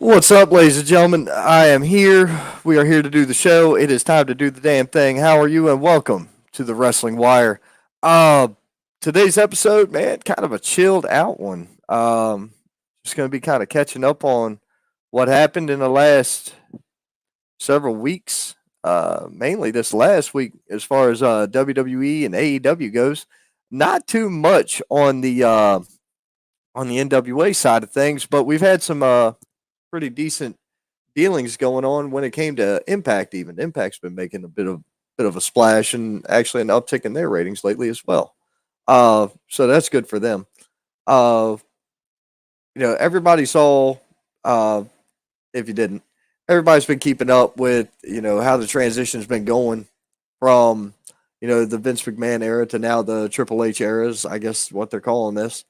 What's up, ladies and gentlemen? I am here. We are here to do the show. It is time to do the damn thing. How are you? And welcome to the Wrestling Wire. Uh, Today's episode, man, kind of a chilled out one. Just going to be kind of catching up on what happened in the last several weeks. Mainly this last week, as far as WWE and AEW goes. Not too much on the NWA side of things, but we've had some pretty decent dealings going on when it came to Impact. Even Impact's been making a bit of a splash and actually an uptick in their ratings lately as well. So that's good for them. Uh, Everybody saw. Uh, if you didn't, everybody's been keeping up with how the transition's been going from the Vince McMahon era to now the Triple H eras. I guess what they're calling this.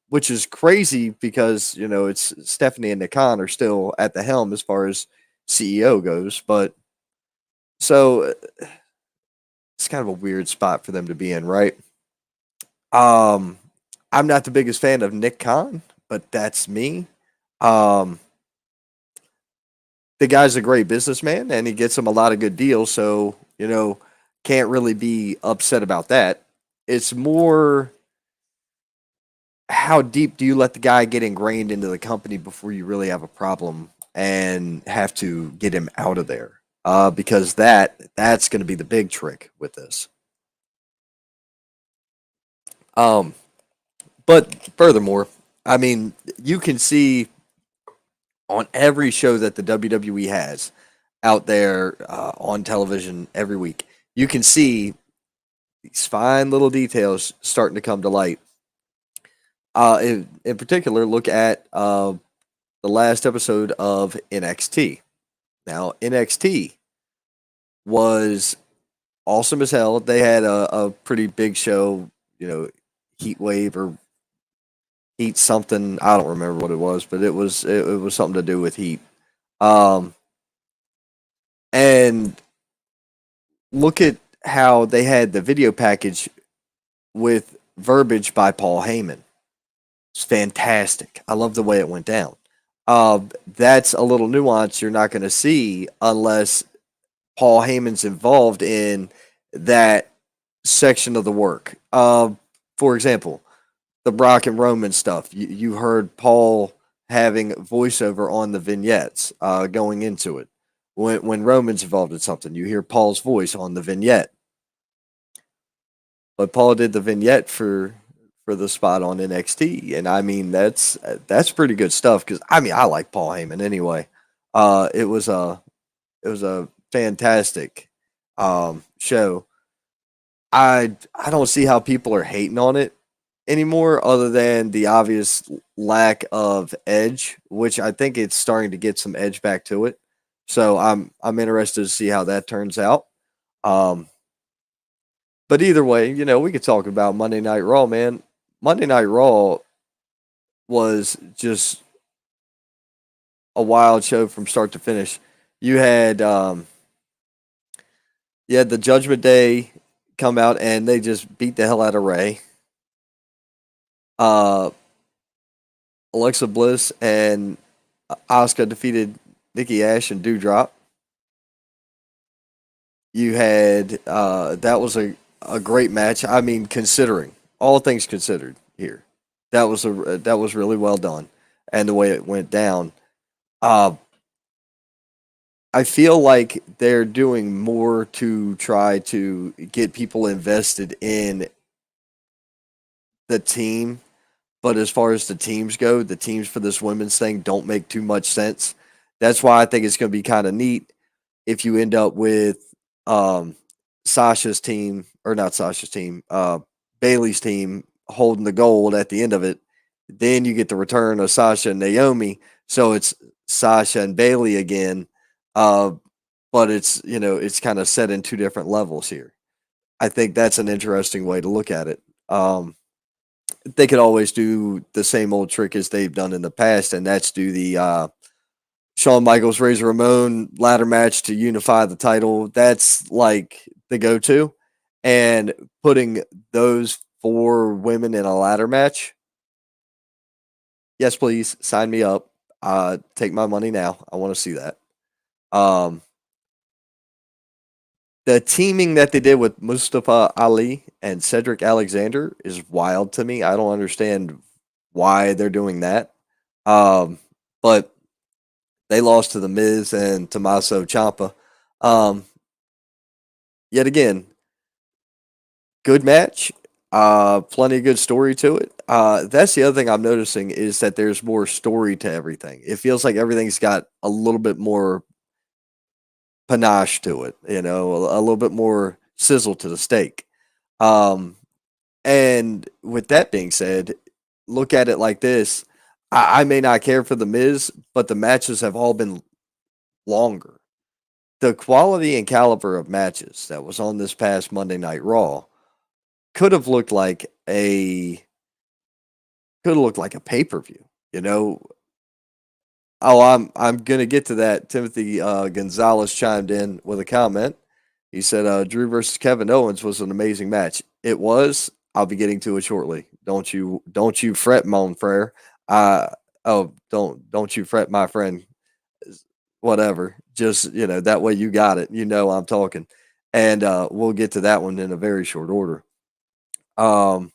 Which is crazy because it's Stephanie and Nick Khan are still at the helm as far as CEO goes, but so it's kind of a weird spot for them to be in, right? Um, I'm not the biggest fan of Nick Khan, but that's me. Um, the guy's a great businessman and he gets him a lot of good deals, so can't really be upset about that. It's more how deep do you let the guy get ingrained into the company before you really have a problem and have to get him out of there? Because that's going to be the big trick with this. Um, but furthermore, I mean, you can see on every show that the WWE has out there on television every week, you can see these fine little details starting to come to light. In particular, look at the last episode of NXT. Now, NXT was awesome as hell. They had a pretty big show, Heat Wave or Heat something. I don't remember what it was, but it was something to do with Heat. Um, and look at how they had the video package with verbiage by Paul Heyman. It's fantastic. I love the way it went down. That's a little nuance you're not going to see unless Paul Heyman's involved in that section of the work. For example, the Brock and Roman stuff. You heard Paul having voiceover on the vignettes going into it. When Roman's involved in something, you hear Paul's voice on the vignette. But Paul did the vignette for the spot on NXT, and I mean that's pretty good stuff because I mean I like Paul Heyman anyway. It was a fantastic show. I don't see how people are hating on it anymore, other than the obvious lack of edge, which I think it's starting to get some edge back to it. So I'm interested to see how that turns out. Um, but either way, we could talk about Monday Night Raw, man. Monday Night Raw was just a wild show from start to finish. You had the Judgment Day come out and they just beat the hell out of Ray. Uh, Alexa Bliss and Asuka defeated Nikki Ash and Doudrop. You had that was a great match. I mean, considering all things considered here, that was really well done, and the way it went down. Uh, I feel like they're doing more to try to get people invested in the team. But as far as the teams go, the teams for this women's thing don't make too much sense. That's why I think it's going to be kind of neat if you end up with um, Sasha's team, or not Sasha's team, Bailey's team holding the gold at the end of it. Then you get the return of Sasha and Naomi. So it's Sasha and Bailey again. Uh, but it's kind of set in two different levels here. I think that's an interesting way to look at it. They could always do the same old trick as they've done in the past, and that's do the Shawn Michaels Razor Ramon ladder match to unify the title. That's like the go to. And putting those four women in a ladder match, yes, please sign me up. Take my money now. I want to see that. Um, the teaming that they did with Mustafa Ali and Cedric Alexander is wild to me. I don't understand why they're doing that. Um, but they lost to the Miz and Tommaso Ciampa. Um, yet again, good match. Plenty of good story to it. That's the other thing I'm noticing is that there's more story to everything. It feels like everything's got a little bit more panache to it, a little bit more sizzle to the steak. Um, and with that being said, look at it like this. I may not care for the Miz, but the matches have all been longer. The quality and caliber of matches that was on this past Monday Night Raw could have looked like a pay per view. You know, oh, I'm gonna get to that. Timothy Gonzalez chimed in with a comment. He said Drew versus Kevin Owens was an amazing match. It was. I'll be getting to it shortly. Don't you fret, mon frere. Uh don't you fret, my friend. Whatever. Just that way you got it. I'm talking, and we'll get to that one in a very short order. Um,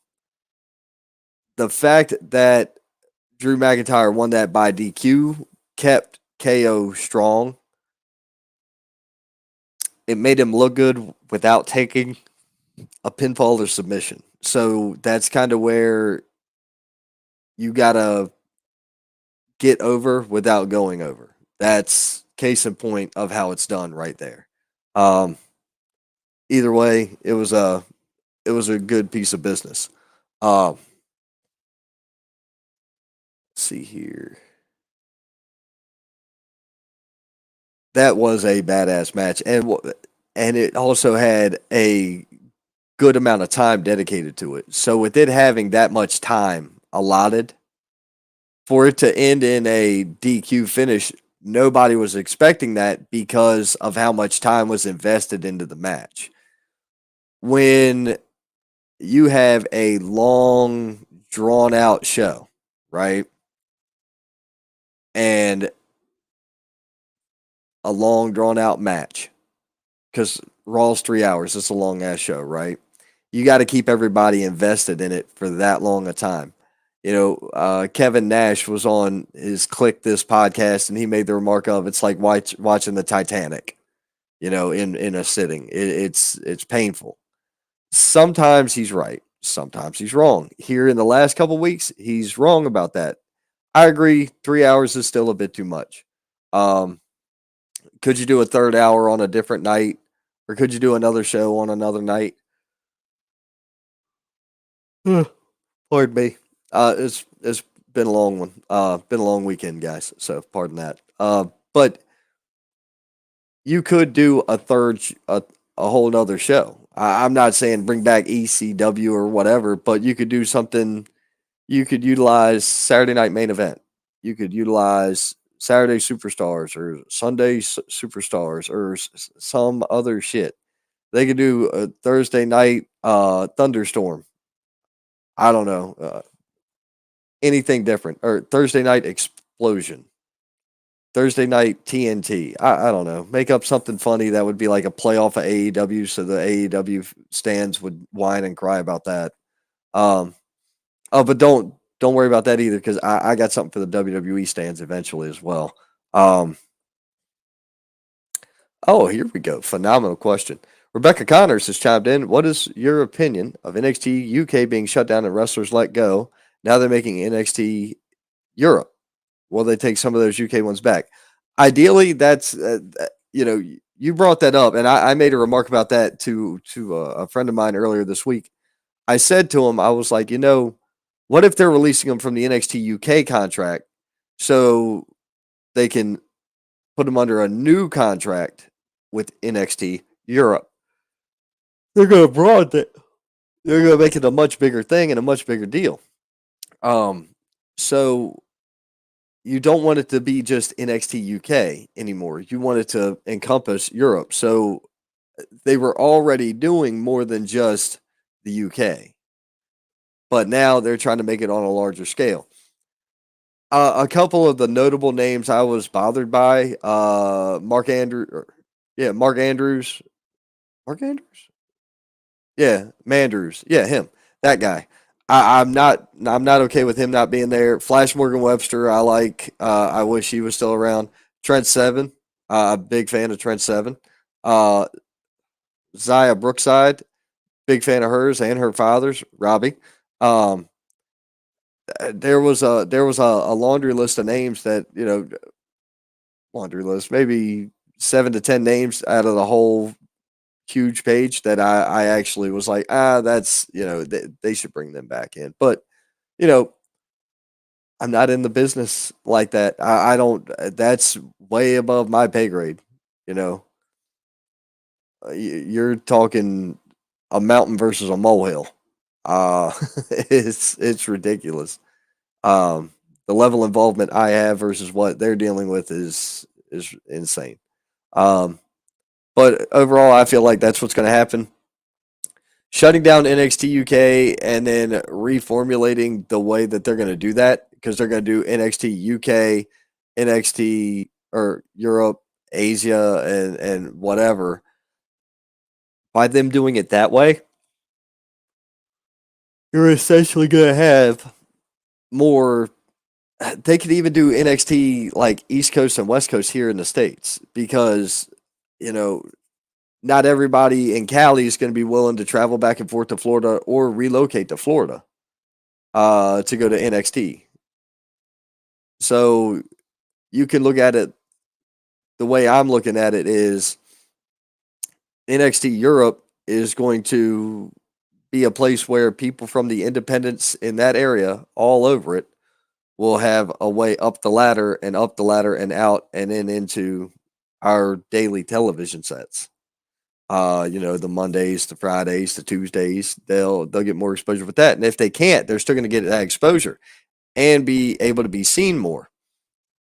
the fact that Drew McIntyre won that by DQ kept KO strong. It made him look good without taking a pinfall or submission. So that's kind of where you gotta get over without going over. That's case in point of how it's done right there. Um, Either way, it was a good piece of business. Let's see here. That was a badass match, and it also had a good amount of time dedicated to it. So with it having that much time allotted for it to end in a DQ finish, nobody was expecting that because of how much time was invested into the match. When you have a long, drawn out show, right? And a long, drawn out match, because Raw's 3 hours. It's a long ass show, right? You got to keep everybody invested in it for that long a time. Kevin Nash was on his Click This podcast, and he made the remark of it's like watching the Titanic, in a sitting. It's painful. Sometimes he's right. Sometimes he's wrong. Here in the last couple weeks, he's wrong about that. I agree. 3 hours is still a bit too much. Um, could you do a third hour on a different night, or could you do another show on another night? Pardon me. It's been a long one. Been a long weekend, guys. So pardon that. But you could do a whole nother show. I'm not saying bring back ECW or whatever, but you could do something. You could utilize Saturday Night Main Event. You could utilize Saturday Superstars or Sunday Superstars or some other shit. They could do a Thursday night Thunderstorm. I don't know. Anything different, or Thursday night Explosion, Thursday night TNT. I don't know. Make up something funny that would be like a playoff of AEW, so the AEW stands would whine and cry about that. Um, but don't worry about that either, because I got something for the WWE stands eventually as well. Um, oh, here we go. Phenomenal question. Rebecca Connors has chimed in. What is your opinion of NXT UK being shut down and wrestlers let go? Now they're making NXT Europe. Will they take some of those UK ones back? Ideally, that's you brought that up, and I made a remark about that to a friend of mine earlier this week. I said to him, I was like, what if they're releasing them from the NXT UK contract so they can put them under a new contract with NXT Europe? They're going to broaden it. They're going to make it a much bigger thing and a much bigger deal. So you don't want it to be just NXT UK anymore. You want it to encompass Europe. So they were already doing more than just the UK, but now they're trying to make it on a larger scale. A couple of the notable names I was bothered by, Mark Andrews, Mark Andrews, yeah, Mandrews, yeah, him, that guy. I'm not okay with him not being there. Flash Morgan Webster, I like. I wish he was still around. Trent Seven, a big fan of Trent Seven. Uh, Zaya Brookside, big fan of hers and her father's, Robbie. Um, there was a laundry list of names that laundry list, maybe 7 to 10 names out of the whole huge page that I actually was like, that's they should bring them back in. But you know, I'm not in the business like that. I don't. That's way above my pay grade. You know, you're talking a mountain versus a molehill. Uh, it's ridiculous. The level of involvement I have versus what they're dealing with is insane. Um, but overall, I feel like that's what's going to happen. Shutting down NXT UK and then reformulating the way that they're going to do that because they're going to do NXT UK, NXT or Europe, Asia, and whatever. By them doing it that way, you're essentially going to have more. They could even do NXT like East Coast and West Coast here in the States because, you know, not everybody in Cali is going to be willing to travel back and forth to Florida or relocate to Florida to go to NXT. So you can look at it the way I'm looking at it is NXT Europe is going to be a place where people from the independents in that area, all over it, will have a way up the ladder and up the ladder and out and then into our daily television sets. The Mondays, the Fridays, the Tuesdays, they'll get more exposure with that. And if they can't, they're still going to get that exposure and be able to be seen more.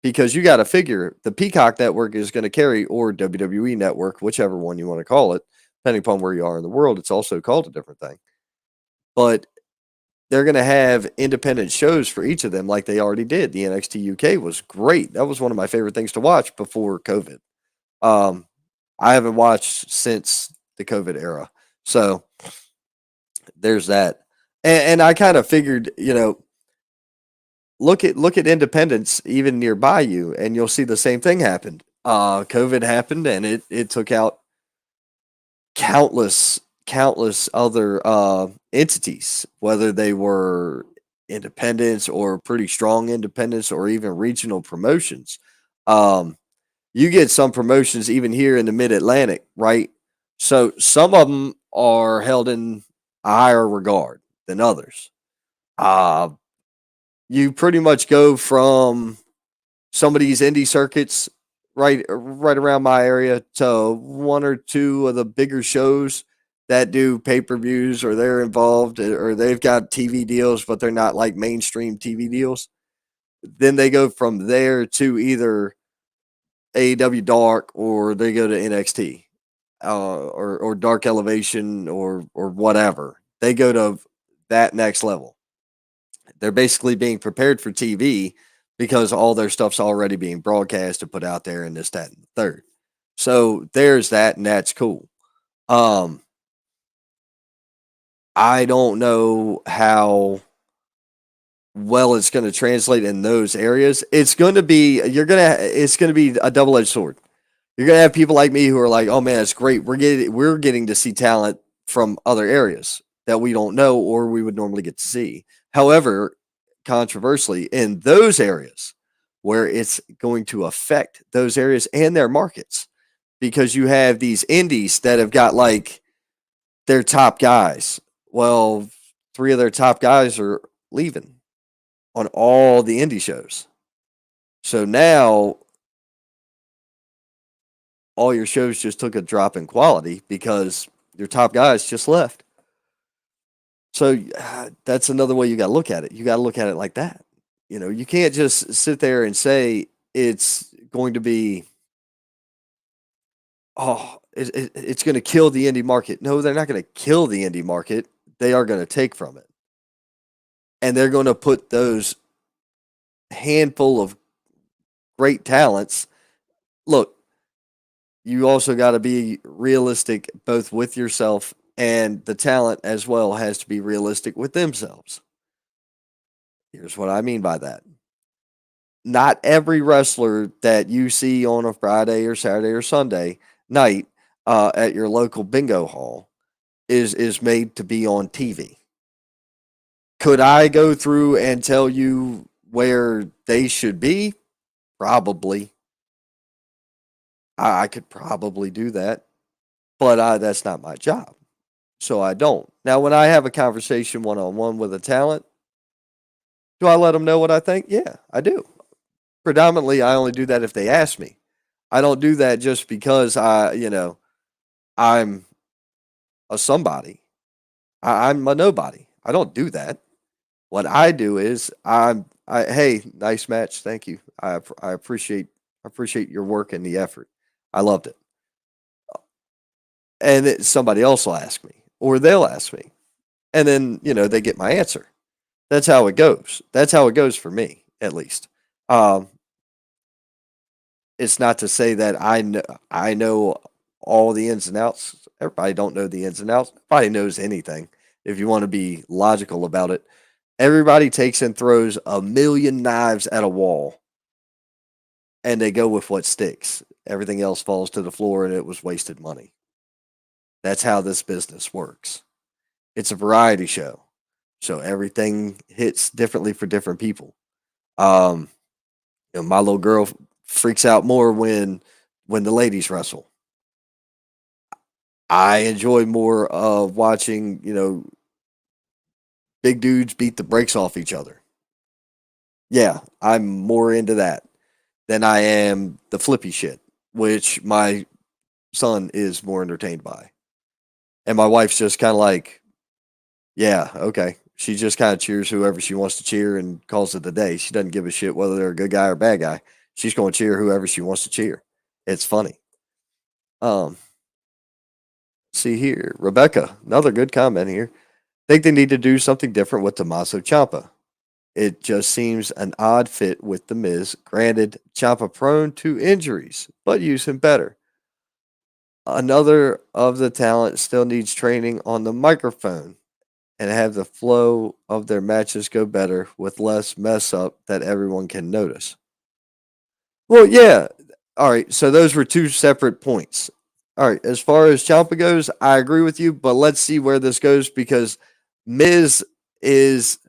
Because you got to figure the Peacock network is going to carry, or WWE network, whichever one you want to call it, depending upon where you are in the world, it's also called a different thing. But they're going to have independent shows for each of them, like they already did. The NXT UK was great. That was one of my favorite things to watch before COVID. Um, I haven't watched since the COVID era, so there's that. And I kind of figured, look at independents even nearby you, and you'll see the same thing happen. COVID happened, and it took out countless other entities, whether they were independents or pretty strong independents or even regional promotions. Um, you get some promotions even here in the Mid Atlantic, right? So some of them are held in a higher regard than others. Uh, you pretty much go from some of these indie circuits right around my area to one or two of the bigger shows that do pay-per-views or they're involved or they've got TV deals but they're not like mainstream TV deals. Then they go from there to either AEW Dark or they go to NXT or Dark Elevation or whatever. They go to that next level. They're basically being prepared for TV because all their stuff's already being broadcast and put out there and this, that, and the third. So there's that, and that's cool. Um, I don't know how well it's going to translate in those areas. It's going to be a double edged sword. You're going to have people like me who are like, oh man, it's great. We're getting to see talent from other areas that we don't know or we would normally get to see. However, controversially, in those areas where it's going to affect those areas and their markets, because you have these indies that have got like their top guys. Well, three of their top guys are leaving on all the indie shows. So now all your shows just took a drop in quality because your top guys just left. So that's another way you got to look at it. You got to look at it like that. You can't just sit there and say it's going to be, it's going to kill the indie market. No, they're not going to kill the indie market. They are going to take from it. And they're going to put those handful of great talents. Look, you also got to be realistic both with yourself, and the talent as well has to be realistic with themselves. Here's what I mean by that. Not every wrestler that you see on a Friday or Saturday or Sunday night at your local bingo hall is made to be on TV. Could I go through and tell you where they should be? Probably. I could probably do that, but that's not my job. So I don't. Now, when I have a conversation one on one with a talent, do I let them know what I think? Yeah, I do. Predominantly, I only do that if they ask me. I don't do that just because I'm a somebody. I'm a nobody. I don't do that. What I do is hey, nice match, thank you. I appreciate your work and the effort. I loved it. And somebody else will ask me, or they'll ask me, and then they get my answer. That's how it goes. That's how it goes for me, at least. Um, it's not to say that I know all the ins and outs. Everybody don't know the ins and outs. Nobody knows anything. If you want to be logical about it, everybody takes and throws a million knives at a wall, and they go with what sticks. Everything else falls to the floor, and it was wasted money. That's how this business works. It's a variety show, so everything hits differently for different people. Um, my little girl freaks out more when the ladies wrestle. I enjoy more of watching, big dudes beat the brakes off each other. Yeah, I'm more into that than I am the flippy shit, which my son is more entertained by. And my wife's just kind of like, yeah, okay. She just kind of cheers whoever she wants to cheer and calls it a day. She doesn't give a shit whether they're a good guy or bad guy. She's going to cheer whoever she wants to cheer. It's funny. Um, see here, Rebecca, another good comment here. Think they need to do something different with Tommaso Ciampa. It just seems an odd fit with The Miz. Granted, Ciampa prone to injuries, but use him better. Another of the talent still needs training on the microphone and have the flow of their matches go better with less mess up that everyone can notice. Well, yeah. All right. So those were two separate points. All right. As far as Ciampa goes, I agree with you, but let's see where this goes because Miz is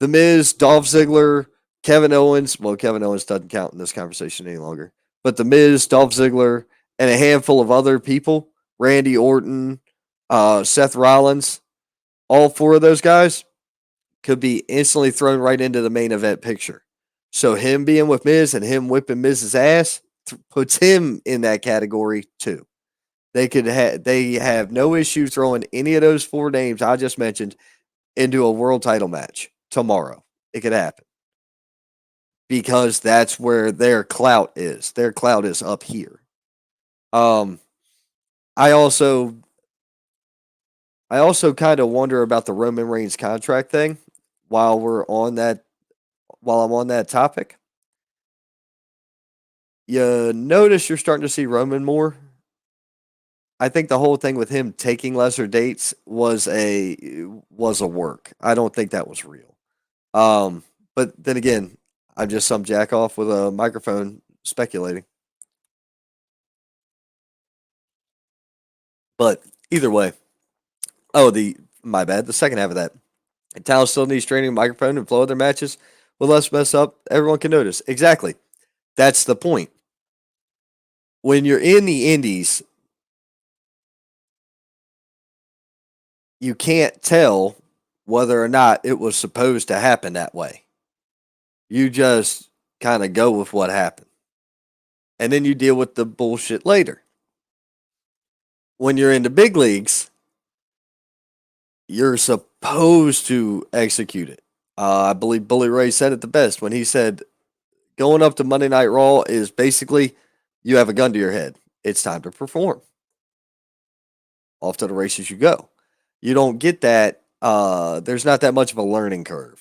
the Miz, Dolph Ziggler, Kevin Owens. Well, Kevin Owens doesn't count in this conversation any longer. But the Miz, Dolph Ziggler, and a handful of other people, Randy Orton, Seth Rollins, all four of those guys could be instantly thrown right into the main event picture. So him being with Miz and him whipping Miz's ass puts him in that category too. They have no issue throwing any of those four names I just mentioned into a world title match tomorrow. It could happen because that's where their clout is. Their clout is up here. Um, I also I also kind of wonder about the Roman Reigns contract thing while we're on that while I'm on that topic. You notice you're starting to see Roman more. I think the whole thing with him taking lesser dates was a work. I don't think that was real. Um, but then again, I'm just some jack off with a microphone speculating. But either way, oh the my bad. The second half of that, talent still needs training, microphone, and flow of their matches. With less mess up, everyone can notice. Exactly. That's the point. When you're in the indies, you can't tell whether or not it was supposed to happen that way. You just kind of go with what happened. And then you deal with the bullshit later. When you're in the big leagues, you're supposed to execute it. I believe Bully Ray said it the best when he said going up to Monday Night Raw is basically you have a gun to your head. It's time to perform. Off to the races you go. You don't get that. There's not that much of a learning curve,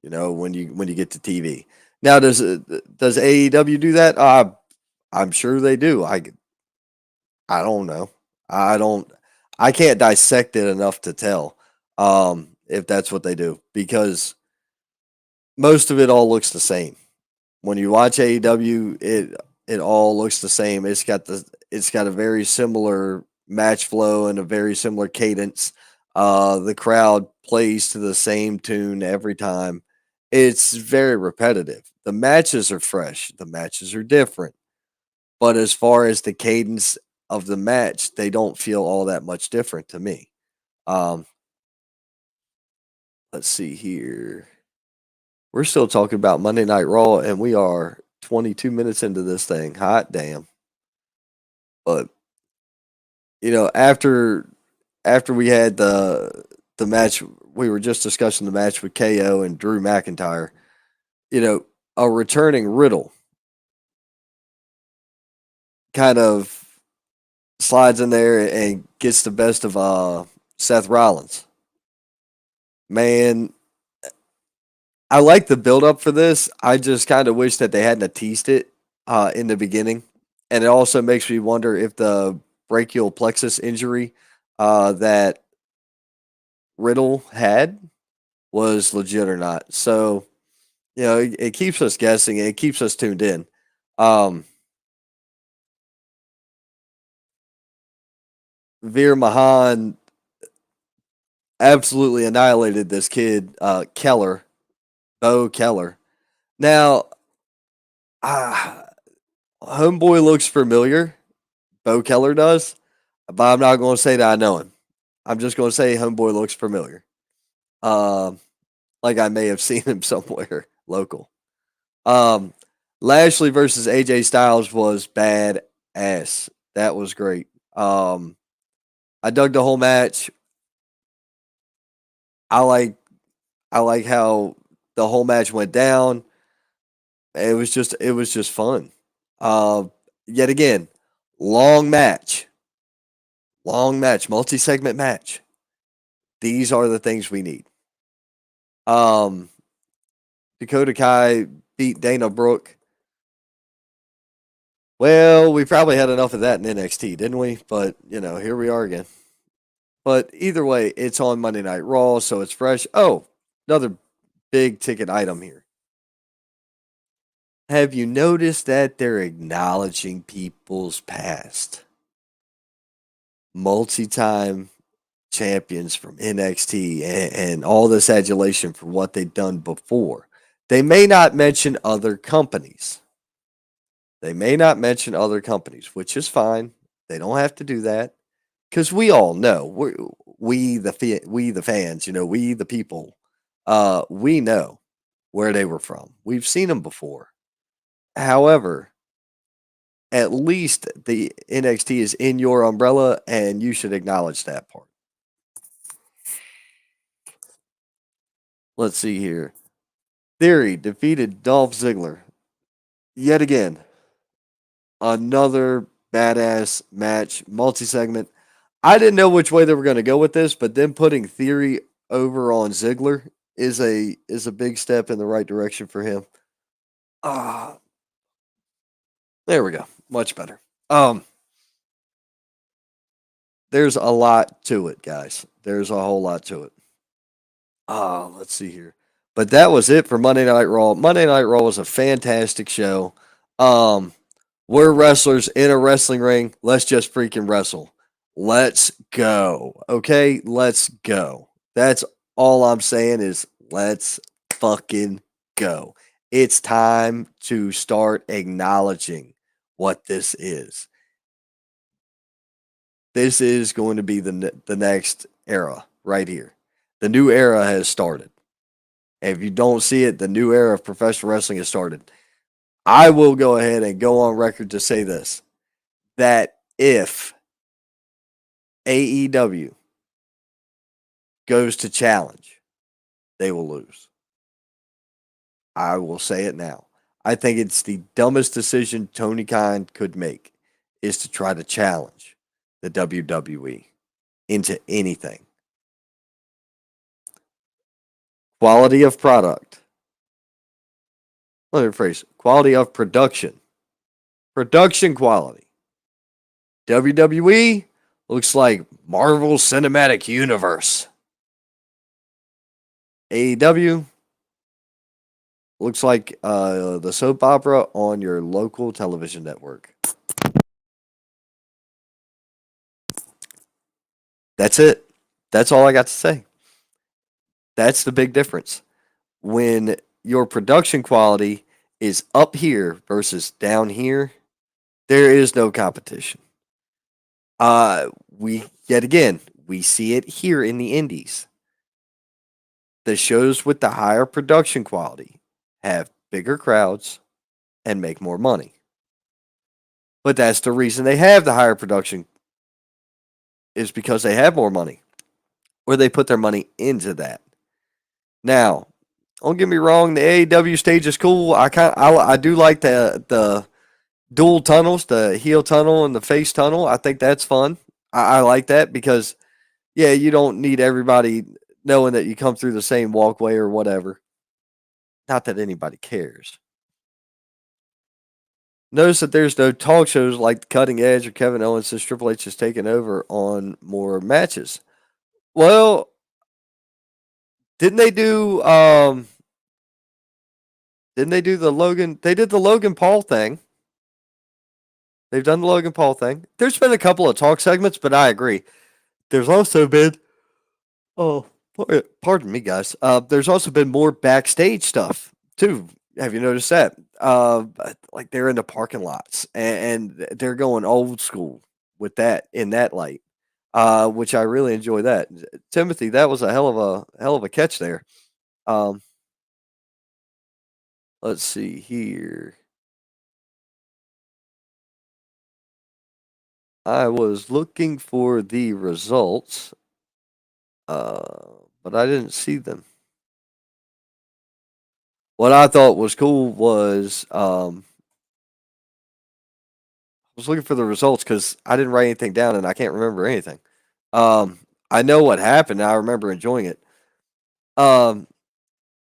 when you get to TV. Now, does AEW do that? I'm sure they do. I don't know. I don't. I can't dissect it enough to tell if that's what they do because most of it all looks the same. When you watch AEW, it all looks the same. It's got a very similar match flow and a very similar cadence. The crowd plays to the same tune every time. It's very repetitive. The matches are fresh. The matches are different. But as far as the cadence of the match, they don't feel all that much different to me. Um, let's see here. We're still talking about Monday Night Raw, and we are 22 minutes into this thing. Hot damn! But after we had the match, we were just discussing the match with KO and Drew McIntyre. You know, a returning Riddle kind of slides in there and gets the best of Seth Rollins. Man, I like the build up for this. I just kind of wish that they hadn't teased it in the beginning, and it also makes me wonder if the brachial plexus injury that Riddle had was legit or not. So it keeps us guessing. It keeps us tuned in. Um, Veer Mahan absolutely annihilated this kid, Keller, Bo Keller. Now, uh, Homeboy looks familiar. Bo Keller does, but I'm not going to say that I know him. I'm just going to say Homeboy looks familiar. Um, like I may have seen him somewhere local. Um, Lashley versus AJ Styles was bad ass. That was great. I dug the whole match. I like I like how the whole match went down. It was just fun. Uh, Yet again, long match, multi-segment match. These are the things we need. Um, Dakota Kai beat Dana Brooke. Well, we probably had enough of that in NXT, didn't we? But here we are again. But either way, it's on Monday Night Raw, so it's fresh. Oh, another big ticket item here. Have you noticed that they're acknowledging people's past? Multi-time champions from NXT and all this adulation for what they've done before. They may not mention other companies. Which is fine. They don't have to do that because we all know we the fans, we the people, we know where they were from. We've seen them before. However, at least the NXT is in your umbrella, and you should acknowledge that part. Let's see here. Theory defeated Dolph Ziggler yet again. Another badass match, multi-segment. I didn't know which way they were going to go with this, but then putting Theory over on Ziggler is a big step in the right direction for him. Ah, there we go. Much better. Um, there's a lot to it, guys. There's a whole lot to it. Let's see here. But that was it for Monday Night Raw. Monday Night Raw was a fantastic show. Um, we're wrestlers in a wrestling ring. Let's just freaking wrestle. Let's go. Okay, let's go. That's all I'm saying is let's fucking go. It's time to start acknowledging what this is. This is going to be the next era right here. The new era has started. And if you don't see it, the new era of professional wrestling has started. I will go ahead and go on record to say this that if AEW goes to challenge, they will lose. I will say it now. I think it's the dumbest decision Tony Khan could make is to try to challenge the WWE into anything. Quality of product let me rephrase, quality of production. Production quality. WWE looks like Marvel Cinematic Universe. AEW looks like the soap opera on your local television network. That's it. That's all I got to say. That's the big difference. When your production quality is up here versus down here, there is no competition. We yet again we see it here in the indies. The shows with the higher production quality have bigger crowds and make more money. But that's the reason they have the higher production is because they have more money or they put their money into that. Now, don't get me wrong, the AEW stage is cool. I do like the dual tunnels, the heel tunnel and the face tunnel. I think that's fun. I like that because yeah, you don't need everybody knowing that you come through the same walkway or whatever. Not that anybody cares. Notice that there's no talk shows like Cutting Edge or Kevin Owens since Triple H has taken over on more matches. Well, didn't they do didn't they do the Logan they did the Logan Paul thing. They've done the Logan Paul thing. There's been a couple of talk segments, but I agree. There's also been oh pardon me guys. There's also been more backstage stuff too. Have you noticed that? Like they're in the parking lots and they're going old school with that in that light, which I really enjoy. That Timothy, that was a hell of a catch there. Um, let's see here. I was looking for the results, but I didn't see them. What I thought was cool was I was looking for the results because I didn't write anything down and I can't remember anything. I know what happened. I remember enjoying it. Um,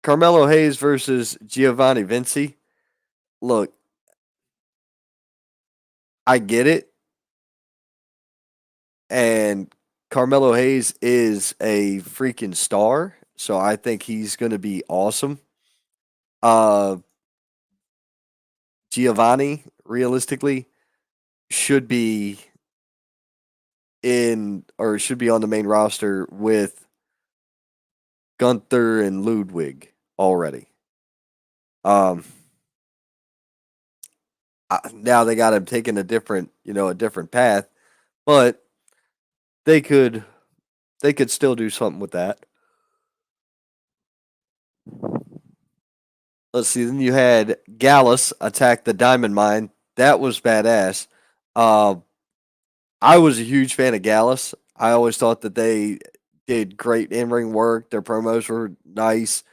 Carmelo Hayes versus Giovanni Vinci. Look, I get it, and Carmelo Hayes is a freaking star, so I think he's going to be awesome. Uh, Giovanni, realistically, should be in or should be on the main roster with Gunther and Ludwig already. Um, now they got him taking a different, a different path, but they could they could still do something with that. Let's see. Then you had Gallus attack the Diamond Mine. That was badass. Uh, I was a huge fan of Gallus. I always thought that they did great in ring work. Their promos were nice.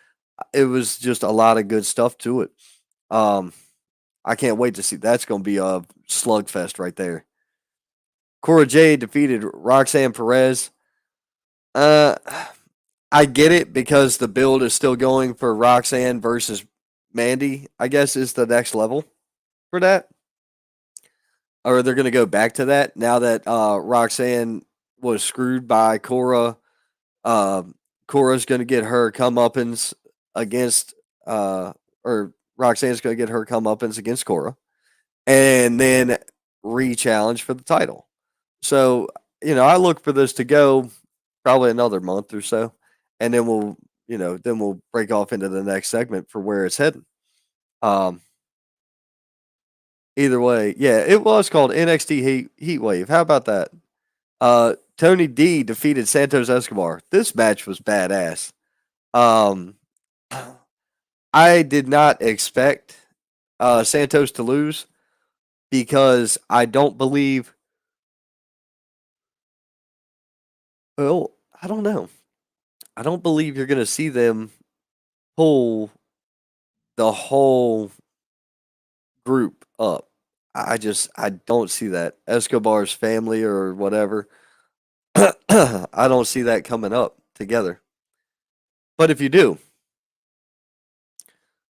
It was just a lot of good stuff to it. Um, I can't wait to see. That's going to be a slugfest right there. Cora Jade defeated Roxanne Perez. Uh, I get it because the build is still going for Roxanne versus Mandy, I guess, is the next level for that. Or they're going to go back to that now that Roxanne was screwed by Cora. Uh, Cora's going to get her comeuppance against, or Roxanne's going to get her comeuppance against Cora and then re challenge for the title. So, I look for this to go probably another month or so. And then we'll break off into the next segment for where it's heading. Um, Either way, yeah, it was called NXT Heat Wave. How about that? Tony D defeated Santos Escobar. This match was badass. Um, I did not expect Santos to lose because I don't believe. Well, I don't know. I don't believe you're going to see them pull the whole group up. I don't see that. Escobar's family or whatever. I don't see that coming up together. But if you do,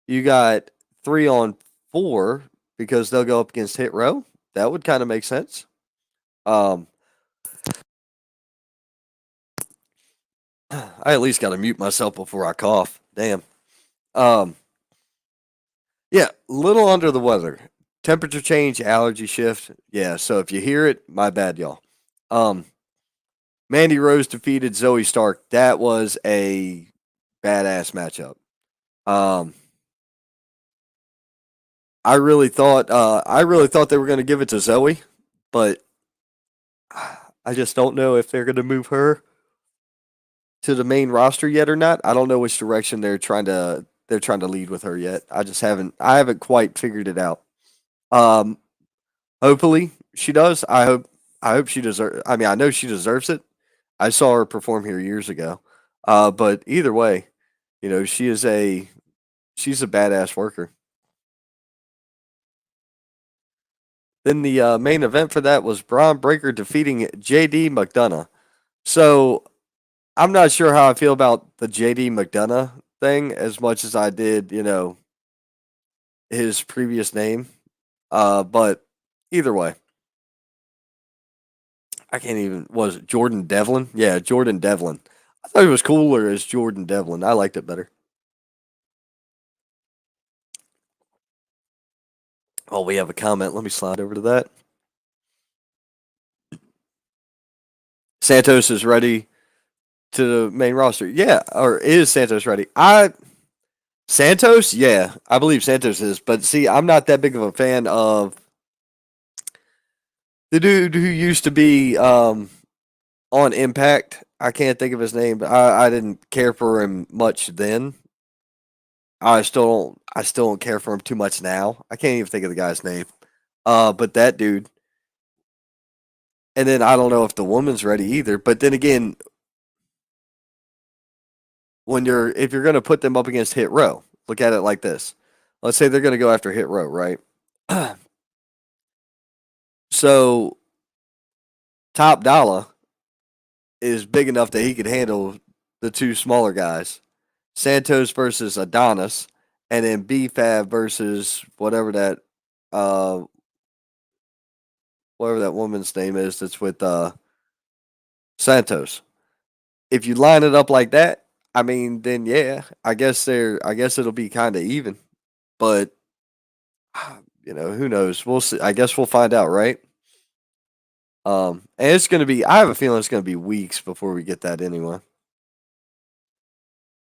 you got 3-on-4 because they'll go up against Hit Row. That would kind of make sense. Um, I at least got to mute myself before I cough. Damn. Um, yeah, little under the weather. Temperature change, allergy shift. Yeah, so if you hear it, my bad, y'all. Um, Mandy Rose defeated Zoe Stark. That was a badass matchup. Um, I really thought they were going to give it to Zoe, but I just don't know if they're going to move her to the main roster yet or not. I don't know which direction they're trying to lead with her yet. I haven't quite figured it out. Um, hopefully she does. I hope she deserves. I mean, I know she deserves it. I saw her perform here years ago. But either way, she's a badass worker. Then the main event for that was Braun Breaker defeating JD McDonough. So I'm not sure how I feel about the JD McDonough thing as much as I did, his previous name. But either way, I can't even. Was it Jordan Devlin? Yeah, Jordan Devlin. I thought it was cooler as Jordan Devlin. I liked it better. Oh, we have a comment. Let me slide over to that. Santos is ready to the main roster. Yeah, or is Santos ready? Santos, yeah, I believe Santos is. But see, I'm not that big of a fan of the dude who used to be on Impact. I can't think of his name, but I didn't care for him much then. I still don't care for him too much now. I can't even think of the guy's name. But that dude, and then I don't know if the woman's ready either. But then again, if you're gonna put them up against Hit Row, look at it like this. Let's say they're gonna go after Hit Row, right? So Top Dollar is big enough that he could handle the two smaller guys. Santos versus Adonis, and then B-Fab versus uh whatever that woman's name is that's with Santos. If you line it up like that, I mean, then yeah, I guess it'll be kind of even. But who knows? We'll see. I guess we'll find out, right? And it's going to be. I have a feeling it's going to be weeks before we get that anyway.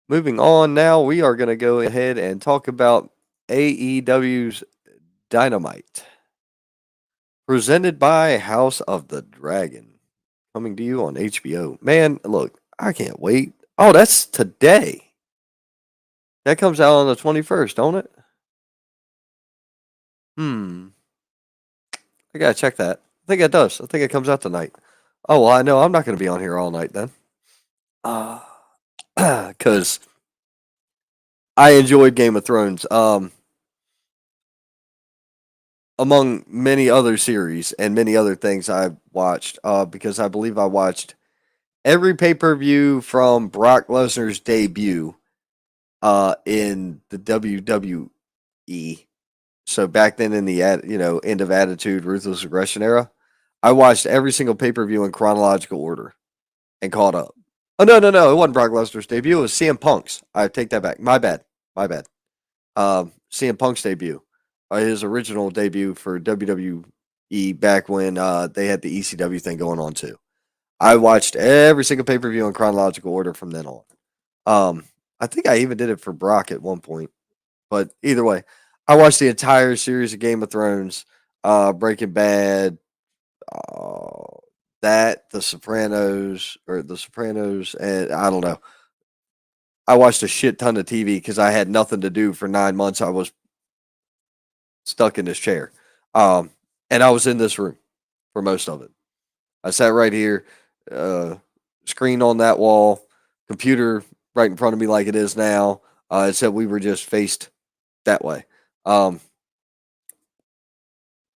Moving on now, we are going to go ahead and talk about AEW's Dynamite, presented by House of the Dragon, coming to you on HBO. Man, look, I can't wait. Oh, that's today. That comes out on the 21st, don't it? Hmm. I gotta check that. I think it does. I think it comes out tonight. Oh well, I know I'm not gonna be on here all night then. Because I enjoyed Game of Thrones. Among many other series and many other things I watched. Because I believe I watched every pay per view from Brock Lesnar's debut. In the WWE. So back then in the end of Attitude, Ruthless Aggression era, I watched every single pay per view in chronological order and caught up. Oh no! It wasn't Brock Lesnar's debut. It was CM Punk's. I take that back. My bad. My bad. CM Punk's debut, his original debut for WWE back when they had the ECW thing going on too. I watched every single pay per view in chronological order from then on. I think I even did it for Brock at one point, but either way, I watched the entire series of Game of Thrones, Breaking Bad, uh, The Sopranos, and I don't know. I watched a shit ton of TV because I had nothing to do for 9 months. I was stuck in this chair, um, and I was in this room for most of it. I sat right here, uh, screen on that wall, computer right in front of me like it is now. Except we were just faced that way. Um,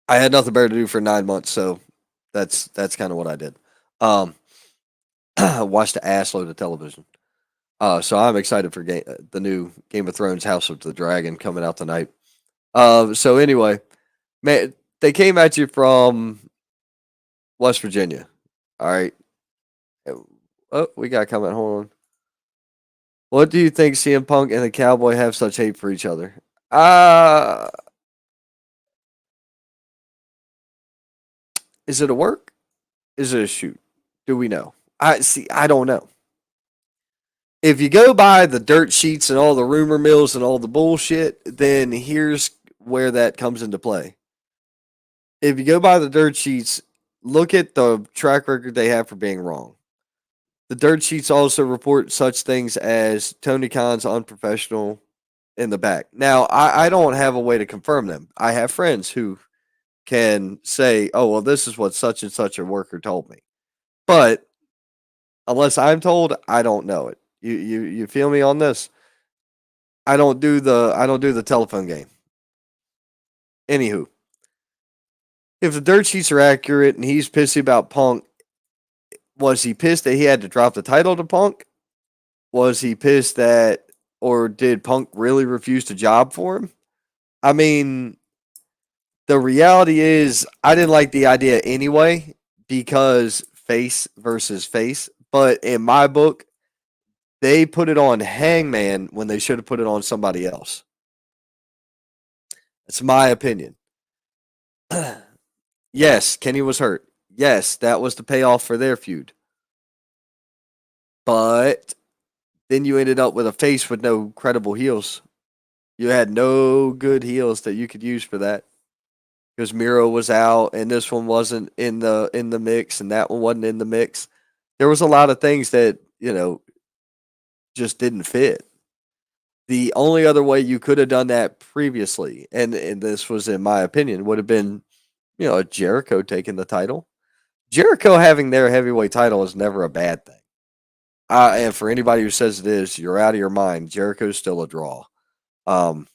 I had nothing better to do for 9 months, so that's kind of what I did. Um, watched a ass load of television. So I'm excited for the new Game of Thrones House of the Dragon coming out tonight. So anyway, man, they came at you from West Virginia. All right. Oh, we got a comment. Hold on. What do you think CM Punk and the Cowboy have such hate for each other? Uh, is it a work? Is it a shoot? Do we know? I see. I don't know. If you go by the dirt sheets and all the rumor mills and all the bullshit, then here's where that comes into play. If you go by the dirt sheets, look at the track record they have for being wrong. The dirt sheets also report such things as Tony Khan's unprofessional in the back. Now, I don't have a way to confirm them. I have friends who can say, oh, well, this is what such and such a worker told me. But unless I'm told, I don't know it. You feel me on this? I don't do the telephone game. Anywho, if the dirt sheets are accurate and he's pissy about Punk, was he pissed that he had to drop the title to Punk? Was he pissed that, or did Punk really refuse to job for him? I mean, the reality is, I didn't like the idea anyway because face versus face. But in my book, they put it on Hangman when they should have put it on somebody else. That's my opinion. Yes, Kenny was hurt. Yes, that was the payoff for their feud. But then you ended up with a face with no credible heels. You had no good heels that you could use for that because Miro was out and this one wasn't in the mix and that one wasn't in the mix. There was a lot of things that just didn't fit. The only other way you could have done that previously, and this was in my opinion, would have been Jericho taking the title. Jericho having their heavyweight title is never a bad thing. And for anybody who says it is, you're out of your mind. Jericho's still a draw. Um,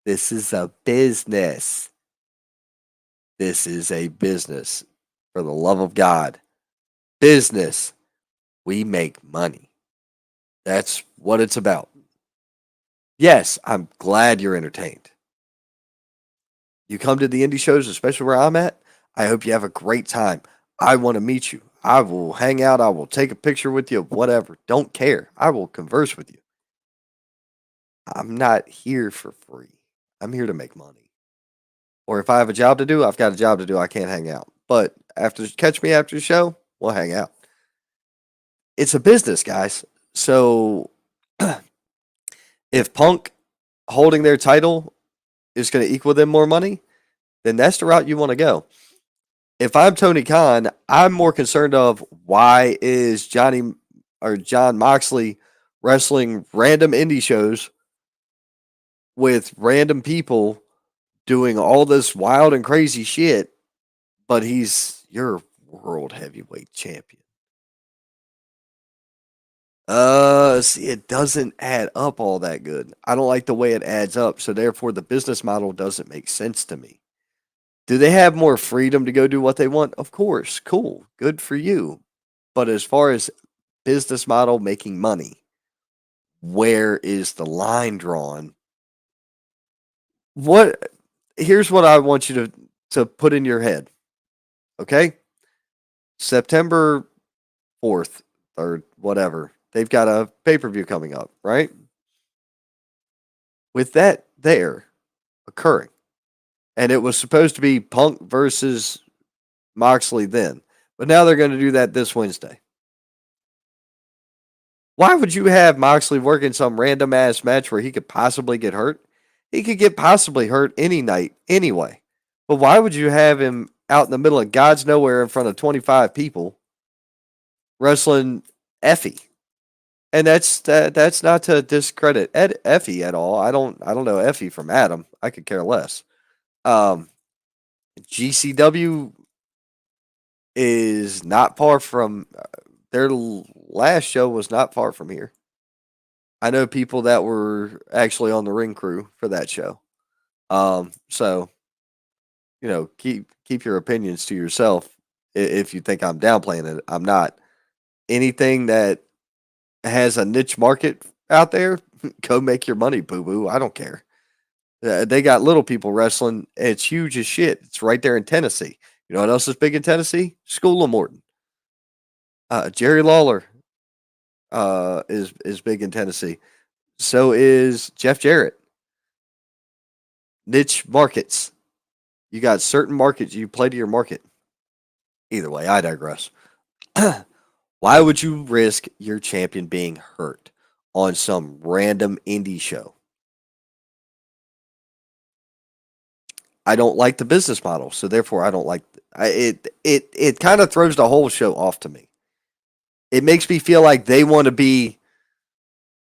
this is a business. This is a business. For the love of God. Business. We make money. That's what it's about. Yes, I'm glad you're entertained. You come to the indie shows, especially where I'm at, I hope you have a great time. I want to meet you. I will hang out. I will take a picture with you, whatever. Don't care. I will converse with you. I'm not here for free. I'm here to make money. Or if I have a job to do, I've got a job to do. I can't hang out. But catch me after the show, we'll hang out. It's a business, guys. So if Punk holding their title is going to equal them more money, then that's the route you want to go. If I'm Tony Khan, I'm more concerned of why is Johnny or John Moxley wrestling random indie shows with random people doing all this wild and crazy shit, but he's your world heavyweight champion. See, it doesn't add up all that good. I don't like the way it adds up, so therefore the business model doesn't make sense to me. Do they have more freedom to go do what they want? Of course. Cool. Good for you. But as far as business model making money, where is the line drawn? What Here's what I want you to put in your head. Okay? September 4th, 3rd, whatever. They've got a pay-per-view coming up, right? With that there occurring, and it was supposed to be Punk versus Moxley then, but now they're going to do that this Wednesday. Why would you have Moxley working some random ass match where he could possibly get hurt? He could get possibly hurt any night anyway. But why would you have him out in the middle of God's nowhere in front of 25 people wrestling Effie? And that's not to discredit Effie at all. I don't know Effie from Adam. I could care less. GCW is not far from their last show was not far from here. I know people that were actually on the ring crew for that show. So keep your opinions to yourself. If you think I'm downplaying it, I'm not. Anything that has a niche market out there, go make your money, boo boo. I don't care. They got little people wrestling. It's huge as shit. It's right there in Tennessee. You know what else is big in Tennessee? School of Morton. Jerry Lawler is big in Tennessee. So is Jeff Jarrett. Niche markets. You got certain markets. You play to your market. Either way, I digress. Why would you risk your champion being hurt on some random indie show? I don't like the business model, so therefore I don't like it. It kind of throws the whole show off to me. It makes me feel like they want to be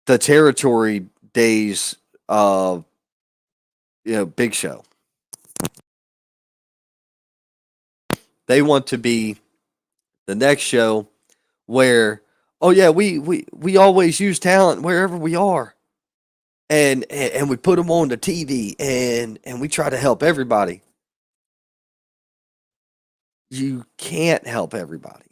the territory days of Big Show. They want to be the next show where, oh yeah, we always use talent wherever we are, and we put them on the TV, and we try to help everybody. You can't help everybody.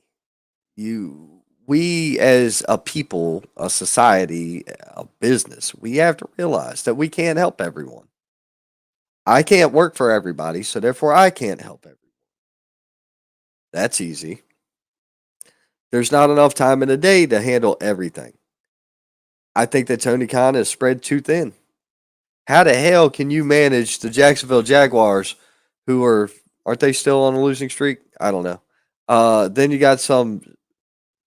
We as a people, a society, a business, we have to realize that we can't help everyone. I can't work for everybody, so therefore I can't help everyone. That's easy. There's not enough time in a day to handle everything. I think that Tony Khan is spread too thin. How the hell can you manage the Jacksonville Jaguars, who aren't they still on a losing streak? I don't know. Then you got some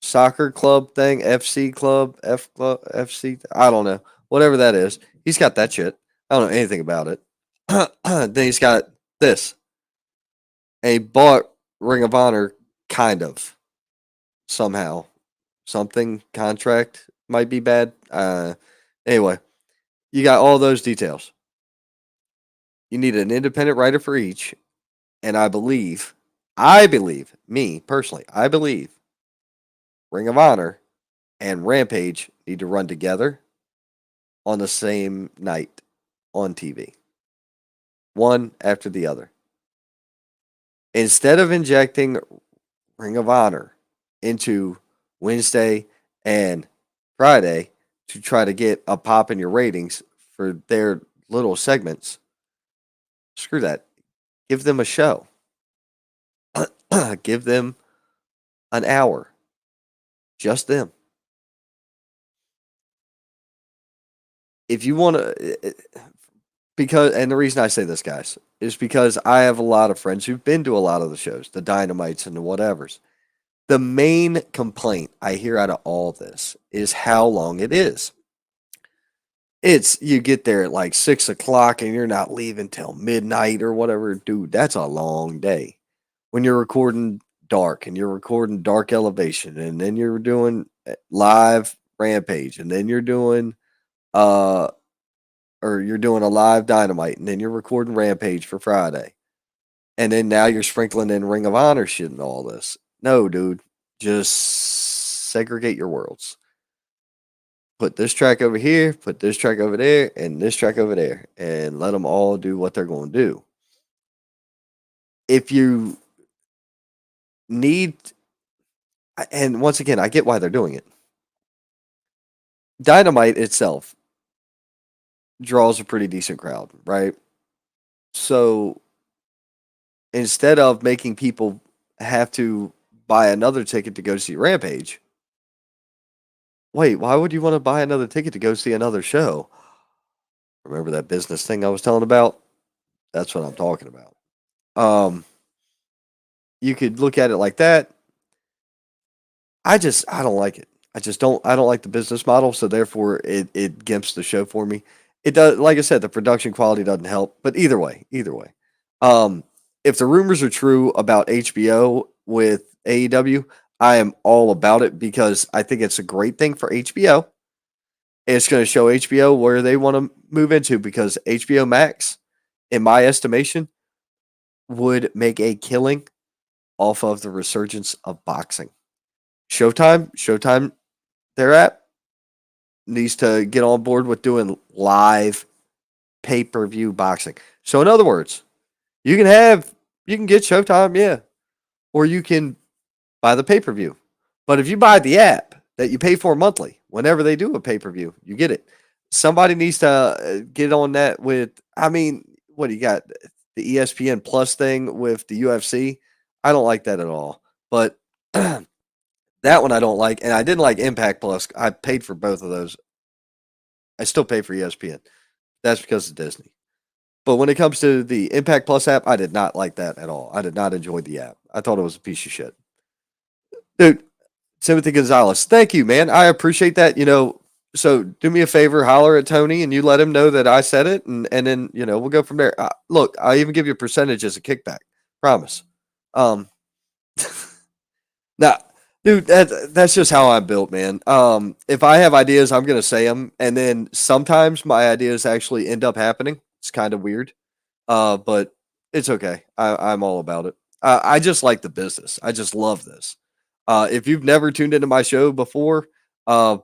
soccer club thing, FC club, F club, FC. I don't know, whatever that is. He's got that shit. I don't know anything about it. Then he's got this. And he bought Ring of Honor, kind of, somehow. Something contract might be bad. Anyway, you got all those details. You need an independent writer for each, and I believe, me personally, I believe Ring of Honor and Rampage need to run together on the same night on TV. One after the other. Instead of injecting Ring of Honor into Wednesday and Friday to try to get a pop in your ratings for their little segments, screw that. Give them a show. Give them an hour. Just them. If you want to, and the reason I say this, guys, is because I have a lot of friends who've been to a lot of the shows, the Dynamites and the whatevers. The main complaint I hear out of all this is how long it is. It's you get there at like 6 o'clock and you're not leaving till midnight or whatever. Dude, that's a long day. When you're recording dark and you're recording dark elevation and then you're doing live Rampage and then you're doing or you're doing a live Dynamite and then you're recording Rampage for Friday. And then now you're sprinkling in Ring of Honor shit and all this. No, dude. Just segregate your worlds. Put this track over here, put this track over there, and this track over there, and let them all do what they're going to do. If you need, and once again, I get why they're doing it. Dynamite itself draws a pretty decent crowd, right? So instead of making people have to buy another ticket to go see Rampage, wait, why would you want to buy another ticket to go see another show? Remember that business thing I was telling about? That's what I'm talking about. You could look at it like that. I don't like it. I don't like the business model, so therefore it gimps the show for me. It does, like I said, the production quality doesn't help, but either way. If the rumors are true about HBO with AEW, I am all about it because I think it's a great thing for HBO. It's going to show HBO where they want to move into because HBO Max, in my estimation, would make a killing off of the resurgence of boxing. Showtime, their app needs to get on board with doing live pay-per-view boxing. So in other words, you can get Showtime, yeah, or you can buy the pay-per-view. But if you buy the app that you pay for monthly, whenever they do a pay-per-view, you get it. somebody needs to get on that with. I mean, what do you got? The ESPN Plus thing with the UFC. I don't like that at all. But that one I don't like, and I didn't like Impact Plus. I paid for both of those. I still pay for ESPN. That's because of Disney. But when it comes to the Impact Plus app, I did not like that at all. I did not enjoy the app. I thought it was a piece of shit. Dude, Timothy Gonzalez, thank you, man. I appreciate that. So do me a favor, holler at Tony, and you let him know that I said it, and then we'll go from there. Look, I'll even give you a percentage as a kickback. Promise. Um, nah, dude, that's just how I'm built, man. If I have ideas, I'm gonna say them, and then sometimes my ideas actually end up happening. It's kind of weird, but it's okay. I'm all about it. I just like the business. I just love this. If you've never tuned into my show before, uh,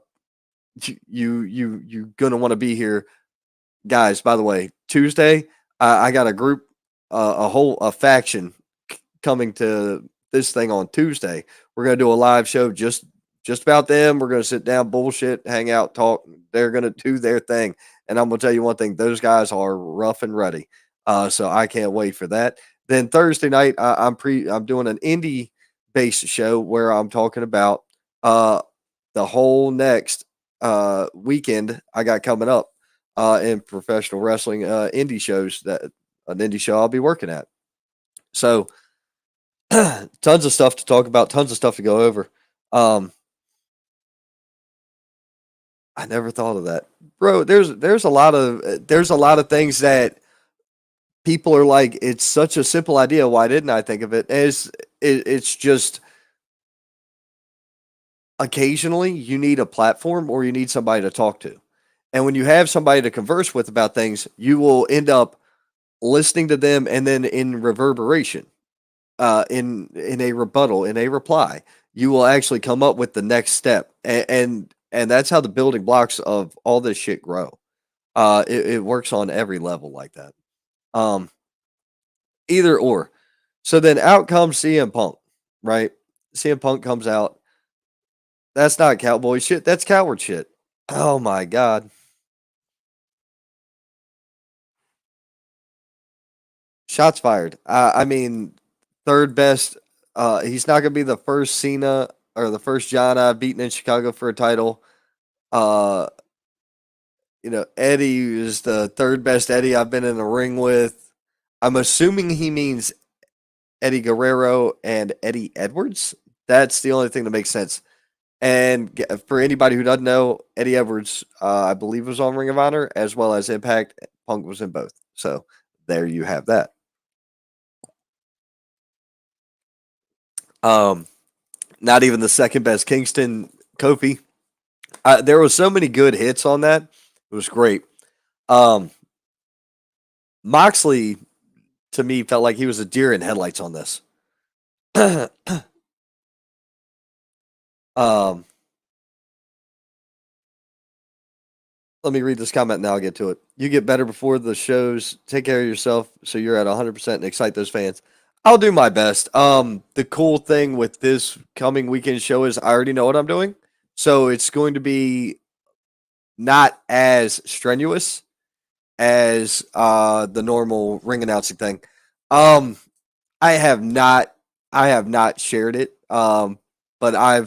you gonna want to be here, guys. By the way, Tuesday, I got a group, a faction coming to this thing on Tuesday. We're gonna do a live show just about them. We're gonna sit down, bullshit, hang out, talk. They're gonna do their thing, and I'm gonna tell you one thing: those guys are rough and ready. So I can't wait for that. Then Thursday night, I'm doing an indie based show where I'm talking about uh the whole next weekend I got coming up in professional wrestling indie shows, that an indie show I'll be working at. So tons of stuff to talk about, tons of stuff to go over. Um, I never thought of that, bro. There's a lot of things that people are like. It's such a simple idea. Why didn't I think of it? It's just occasionally you need a platform or you need somebody to talk to, and when you have somebody to converse with about things, you will end up listening to them, and then in reverberation, in a rebuttal, in a reply, you will actually come up with the next step, and that's how the building blocks of all this shit grow. It works on every level like that. Um, Either or. So then out comes CM Punk, right? CM Punk comes out. That's not cowboy shit. That's coward shit. Oh my god. Shots fired. I mean, third best. He's not gonna be the first Cena or the first John I've beaten in Chicago for a title. Uh, Eddie is the third best Eddie I've been in a ring with. I'm assuming he means Eddie Guerrero and Eddie Edwards. That's the only thing that makes sense. And for anybody who doesn't know, Eddie Edwards, I believe, was on Ring of Honor as well as Impact. Punk was in both. So there you have that. Um, Not even the second best Kingston Kofi. There was so many good hits on that. It was great. Um, Moxley to me felt like he was a deer in headlights on this. um, Let me read this comment now. I'll get to it. You get better before the shows. Take care of yourself so you're at 100% and excite those fans. I'll do my best. The cool thing with this coming weekend show is I already know what I'm doing. So it's going to be not as strenuous as the normal ring announcing thing. Um, I have not shared it. But I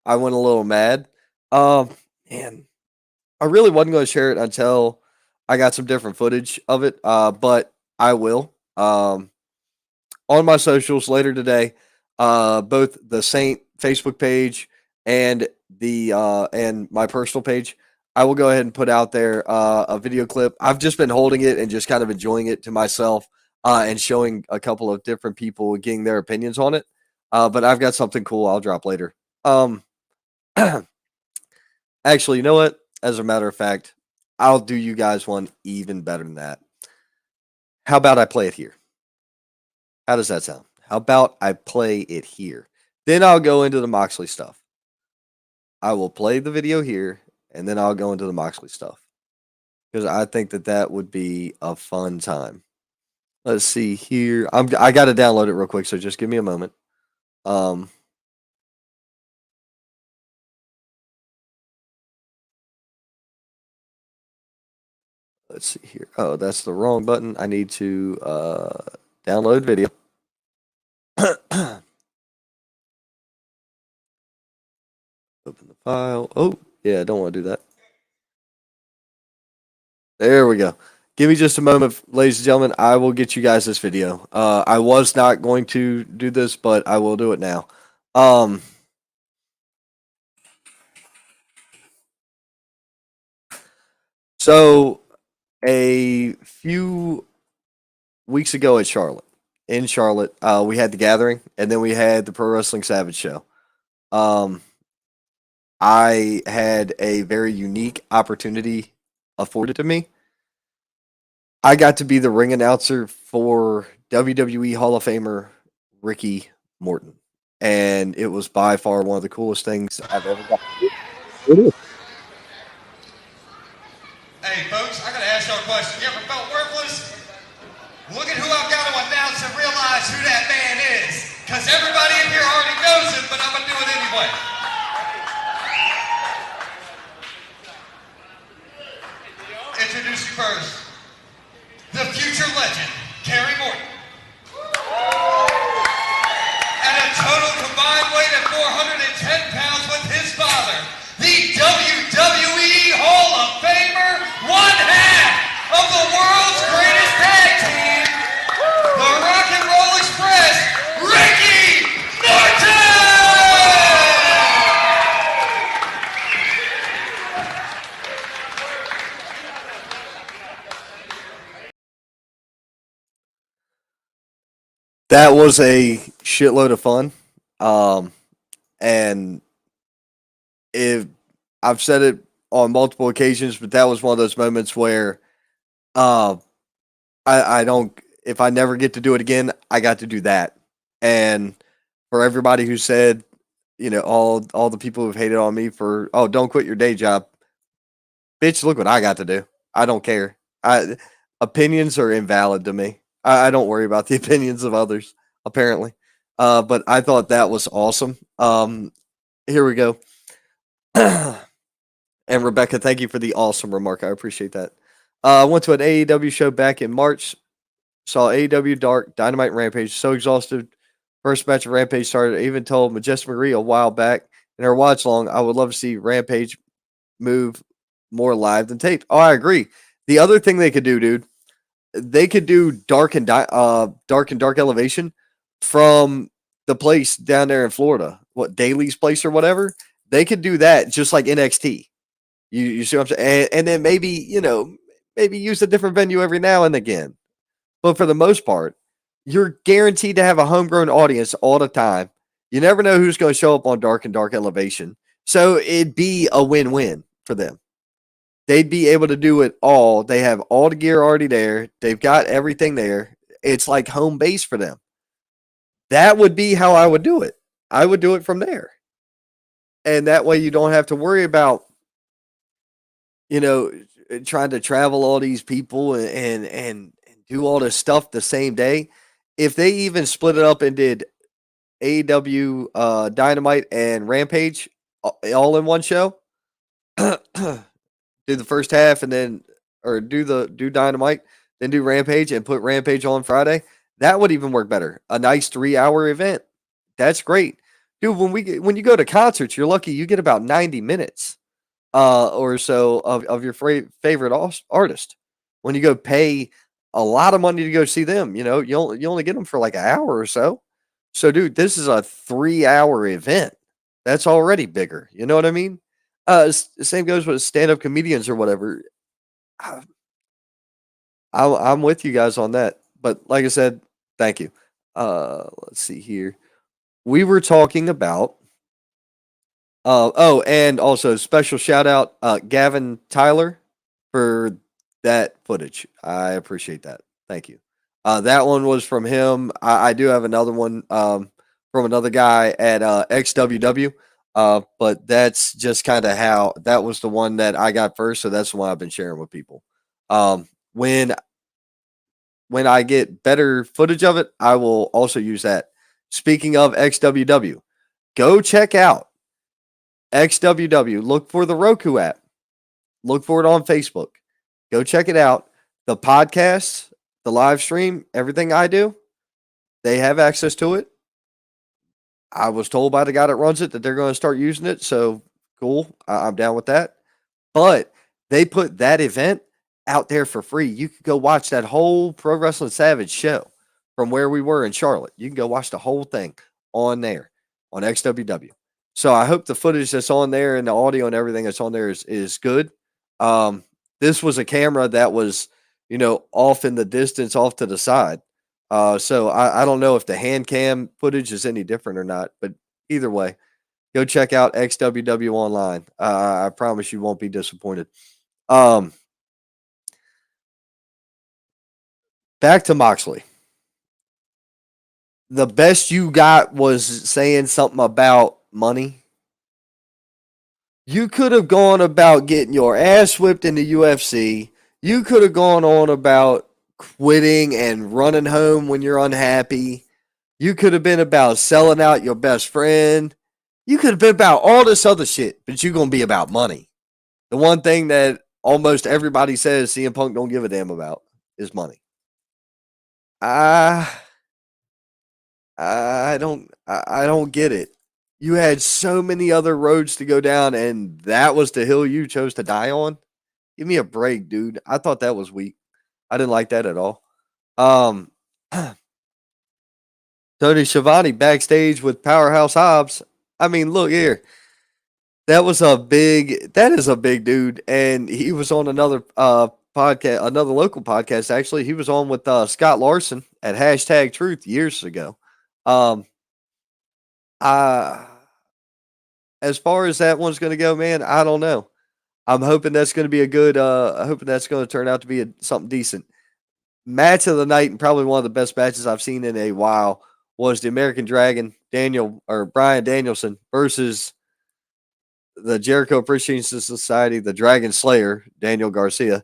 went a little mad. Um, Man, I really wasn't going to share it until I got some different footage of it. But I will. On my socials later today, both the Saint Facebook page and and my personal page. I will go ahead and put out there a video clip. I've just been holding it and just kind of enjoying it to myself and showing a couple of different people getting their opinions on it. But I've got something cool I'll drop later. Um, Actually, you know what? As a matter of fact, I'll do you guys one even better than that. How about I play it here? How does that sound? How about I play it here? Then I'll go into the Moxley stuff. I will play the video here, and then I'll go into the Moxley stuff because I think that that would be a fun time. Let's see here. I got to download it real quick, so just give me a moment. Um, let's see here. Oh, that's the wrong button. I need to download video. Open the file. Oh, yeah, I don't want to do that. There we go. Give me just a moment, ladies and gentlemen. I will get you guys this video. I was not going to do this, but I will do it now. So a few weeks ago in Charlotte, we had the gathering, and then we had the Pro Wrestling Savage show. I had a very unique opportunity afforded to me. I got to be the ring announcer for WWE Hall of Famer Ricky Morton. And it was by far one of the coolest things I've ever got to do. Hey, folks, I got to ask y'all a question. You ever felt worthless? Look at who I've got to announce and realize who that man is. Because everybody in here already knows him, but I'm going to do it anyway. Introduce you first. The future legend, Kerry Morton. At a total combined weight of 410 pounds with his father, the WWE Hall of Famer, one half of the world's greatest tag team, the Rock and Roll Express, Ricky Morton! That was a shitload of fun. And if I've said it on multiple occasions, but that was one of those moments where I don't, if I never get to do it again, I got to do that. And for everybody who said, all the people who've hated on me for, oh, don't quit your day job. Bitch, look what I got to do. I don't care. Opinions are invalid to me. I don't worry about the opinions of others, apparently. But I thought that was awesome. Here we go. And Rebecca, thank you for the awesome remark. I appreciate that. I went to an AEW show back in March. Saw AEW Dark, Dynamite, Rampage. So exhausted. First match of Rampage started. I even told Majestic Marie a while back in her watch long, I would love to see Rampage move more live than taped. Oh, I agree. The other thing they could do, dude, they could do dark and dark elevation from the place down there in Florida, what Daly's place or whatever. They could do that just like NXT. You see what I'm saying? And then maybe maybe use a different venue every now and again. But for the most part, you're guaranteed to have a homegrown audience all the time. You never know who's going to show up on dark and dark elevation. So it'd be a win-win for them. They'd be able to do it all. They have all the gear already there. They've got everything there. It's like home base for them. That would be how I would do it. I would do it from there. And that way you don't have to worry about, trying to travel all these people and do all this stuff the same day. If they even split it up and did AEW Dynamite and Rampage all in one show, do the first half and then do Dynamite, then do Rampage and put Rampage on Friday. That would even work better. A nice 3-hour event. That's great. Dude, when you go to concerts, you're lucky you get about 90 minutes or so of your favorite artist. When you go pay a lot of money to go see them, you only get them for like an hour or so. So, dude, this is a 3-hour event. That's already bigger. You know what I mean? Same goes with stand-up comedians or whatever. I'm with you guys on that. But like I said, thank you. Let's see here. We were talking about. And also special shout out Gavin Tyler for that footage. I appreciate that. Thank you. That one was from him. I do have another one from another guy at XWW. But that's just kind of how that was the one that I got first. So that's the one I've been sharing with people. When I get better footage of it, I will also use that. Speaking of XWW, go check out XWW. Look for the Roku app. Look for it on Facebook. Go check it out. The podcast, the live stream, everything I do, they have access to it. I was told by the guy that runs it that they're going to start using it. So cool. I'm down with that. But they put that event out there for free. You could go watch that whole Pro Wrestling Savage show from where we were in Charlotte. You can go watch the whole thing on there on XWW. So I hope the footage that's on there and the audio and everything that's on there is good. This was a camera that was, off in the distance, off to the side. So I don't know if the hand cam footage is any different or not, but either way, go check out XWW online. I promise you won't be disappointed. Back to Moxley. The best you got was saying something about money. You could have gone about getting your ass whipped in the UFC. You could have gone on about quitting and running home when you're unhappy. You could have been about selling out your best friend. You could have been about all this other shit, but you're going to be about money. The one thing that almost everybody says CM Punk don't give a damn about is money. I don't get it. You had so many other roads to go down, and that was the hill you chose to die on. Give me a break, dude. I thought that was weak. I didn't like that at all. Tony Schiavone backstage with Powerhouse Hobbs. I mean, look here. That is a big dude. And he was on another podcast, another local podcast, actually. He was on with Scott Larson at Hashtag Truth years ago. As far as that one's going to go, man, I don't know. I'm hoping that's going to be a good, hoping that's going to turn out to be something decent. Match of the night, and probably one of the best matches I've seen in a while, was the American Dragon, Bryan Danielson versus the Jericho Appreciation Society, the Dragon Slayer, Daniel Garcia,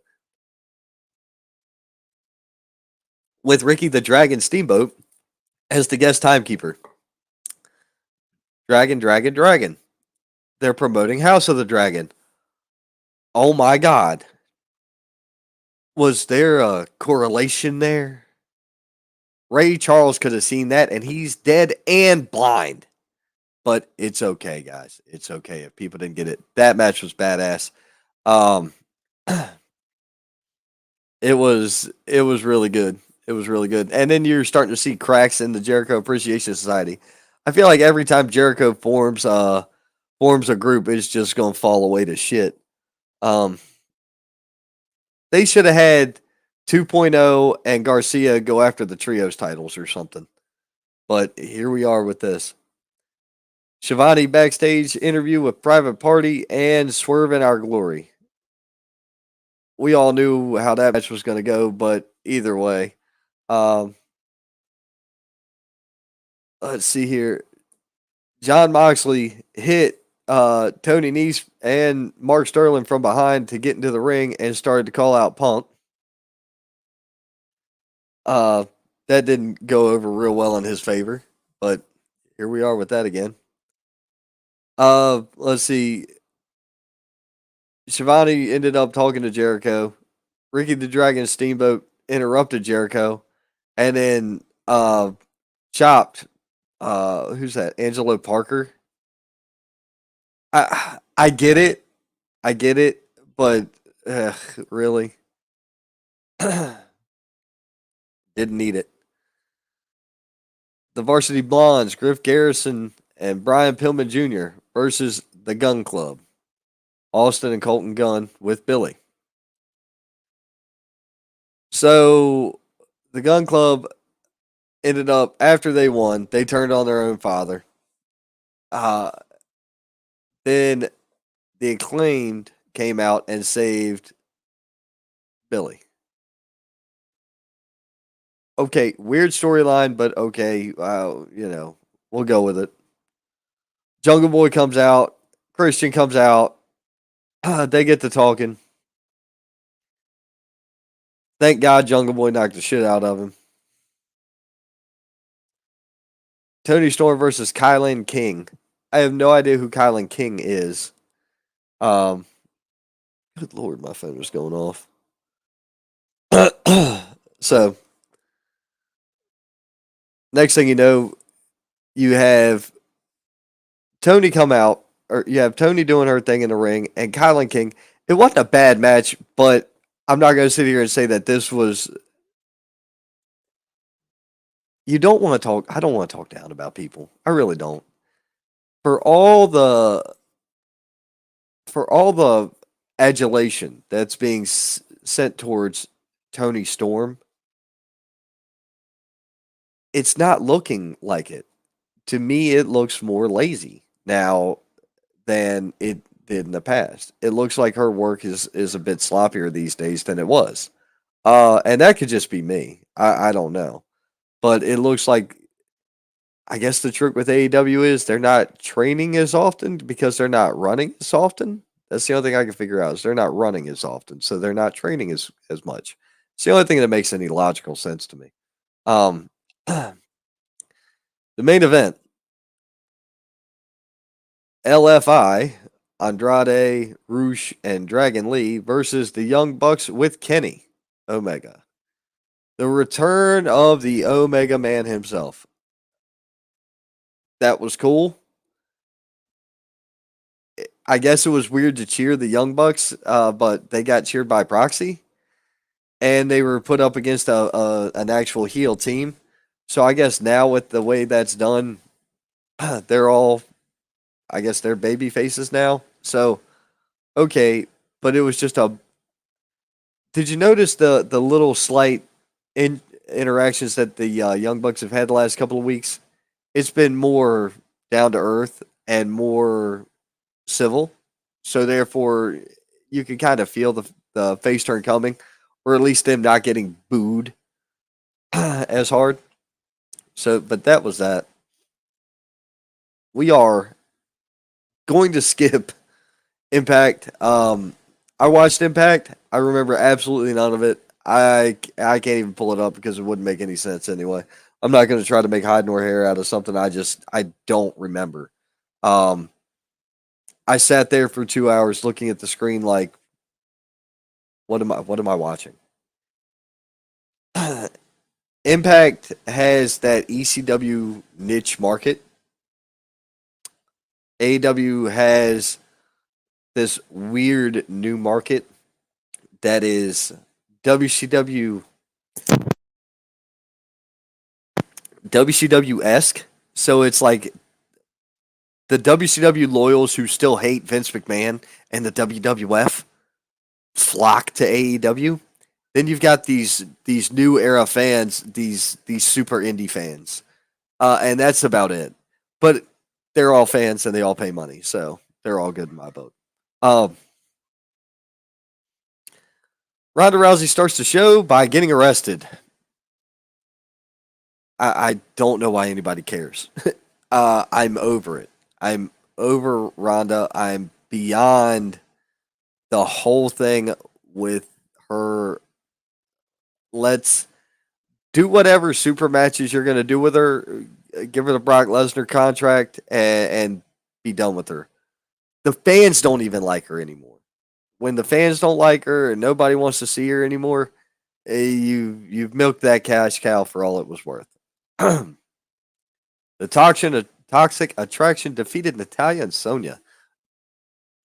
with Ricky the Dragon Steamboat as the guest timekeeper. Dragon, Dragon, Dragon. They're promoting House of the Dragon. Oh my God. Was there a correlation there? Ray Charles could have seen that, and he's dead and blind. But it's okay, guys. It's okay if people didn't get it. That match was badass. It was really good. It was really good. And then you're starting to see cracks in the Jericho Appreciation Society. I feel like every time Jericho forms a group, it's just going to fall away to shit. They should have had 2.0 and Garcia go after the trios titles or something. But here we are with this. Schiavone backstage interview with Private Party and Swerve in Our Glory. We all knew how that match was going to go, but either way. Let's see here. John Moxley hit Tony Nese and Mark Sterling from behind to get into the ring and started to call out Punk. That didn't go over real well in his favor, but here we are with that again. Let's see. Schiavone ended up talking to Jericho. Ricky the Dragon Steamboat interrupted Jericho, and then chopped. Who's that? Angelo Parker. I get it, but really, didn't need it. The Varsity Blondes, Griff Garrison and Brian Pillman Jr. versus the Gun Club, Austin and Colton Gunn with Billy. So the Gun Club ended up, after they won, they turned on their own father. Then the Acclaimed came out and saved Billy. Okay, weird storyline, but okay, we'll go with it. Jungle Boy comes out, Christian comes out, they get to talking. Thank God Jungle Boy knocked the shit out of him. Tony Storm versus Kylan King. I have no idea who Kylan King is. Good Lord, my phone was going off. So next thing you know, you have Tony come out, or you have Tony doing her thing in the ring, and Kylan King. It wasn't a bad match, but I'm not going to sit here and say that this was. You don't want to talk. I don't want to talk down about people. I really don't. For all the for all the adulation that's being sent towards Tony Storm, it's not looking like it. To me, it looks more lazy now than it did in the past. It looks like her work is a bit sloppier these days than it was. And that could just be me. I don't know. But it looks like I guess the trick with AEW is they're not training as often because they're not running as often. That's the only thing I can figure out is they're not running as often, so they're not training as much. It's the only thing that makes any logical sense to me. Um, the main event, LFI, Andrade, Roosh, and Dragon Lee versus the Young Bucks with Kenny Omega. The return of the Omega Man himself. That was cool. I guess it was weird to cheer the Young Bucks, but they got cheered by proxy, and they were put up against an actual heel team. So I guess now with the way that's done, they're all, I guess they're baby faces now. So okay, but it was just a. Did you notice the little slight interactions that the Young Bucks have had the last couple of weeks? It's been more down to earth and more civil. So therefore, you can kind of feel the face turn coming, or at least them not getting booed as hard. So, but that was that. We are going to skip Impact. I watched Impact. I remember absolutely none of it. I can't even pull it up because it wouldn't make any sense anyway. I'm not going to try to make hide nor hair out of something I don't remember. I sat there for 2 hours looking at the screen like, what am I watching? Impact has that ECW niche market. AEW has this weird new market that is WCW WCW-esque. So it's like the WCW loyals who still hate Vince McMahon and the WWF flock to AEW. Then you've got these new era fans, these super indie fans, and that's about it. But they're all fans and they all pay money, so they're all good in my boat. Um, Ronda Rousey starts the show by getting arrested. I don't know why anybody cares. I'm over it. I'm over Ronda. I'm beyond the whole thing with her. Let's do whatever super matches you're going to do with her. Give her the Brock Lesnar contract and be done with her. The fans don't even like her anymore. When the fans don't like her and nobody wants to see her anymore, you've milked that cash cow for all it was worth. The toxic attraction defeated Natalya and Sonya.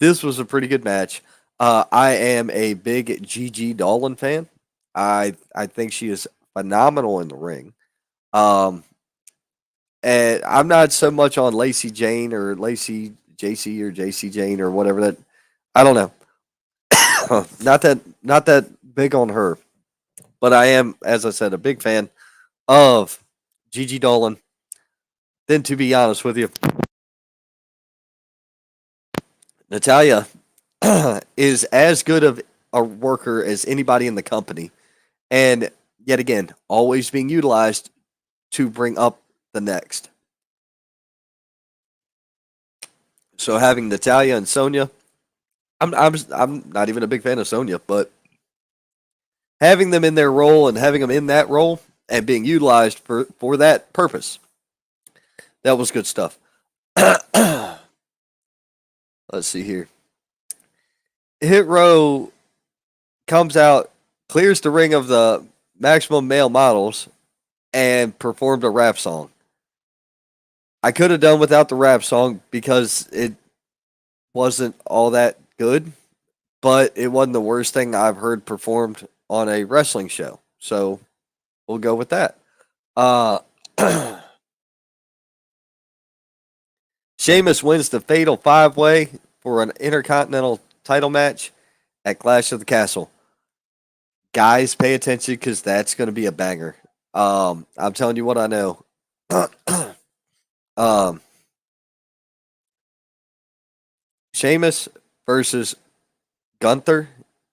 This was a pretty good match. I am a big Gigi Dolan fan. I think she is phenomenal in the ring. And I'm not so much on Lacey Jane or Lacey JC or JC Jane or whatever that. I don't know. Not that big on her, but I am, as I said, a big fan of Gigi Dolan. Then, to be honest with you, Natalia is as good of a worker as anybody in the company, and yet again, always being utilized to bring up the next. So having Natalia and Sonya, I'm not even a big fan of Sonya, but having them in their role and having them in that role and being utilized for that purpose, that was good stuff. Let's see here. Hit Row comes out clears the ring of the maximum male models and performed a rap song. I could have done without the rap song because it wasn't all that good, but it wasn't the worst thing I've heard performed on a wrestling show. So we'll go with that. Uh, Sheamus wins the Fatal 5-Way for an Intercontinental title match at Clash of the Castle. Guys, pay attention because that's going to be a banger. I'm telling you what I know. um, Sheamus versus Gunther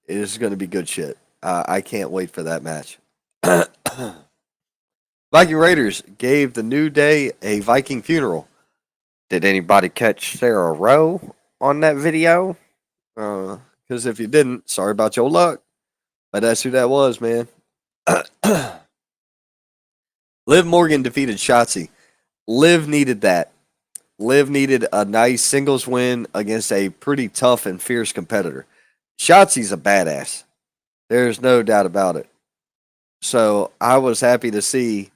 is going to be good shit. I can't wait for that match. Viking Raiders gave the New Day a Viking funeral. Did anybody catch Sarah Rowe on that video? Because if you didn't, sorry about your luck. But that's who that was, man. Liv Morgan defeated Shotzi. Liv needed that. Liv needed a nice singles win against a pretty tough and fierce competitor. Shotzi's a badass. There's no doubt about it. So I was happy to see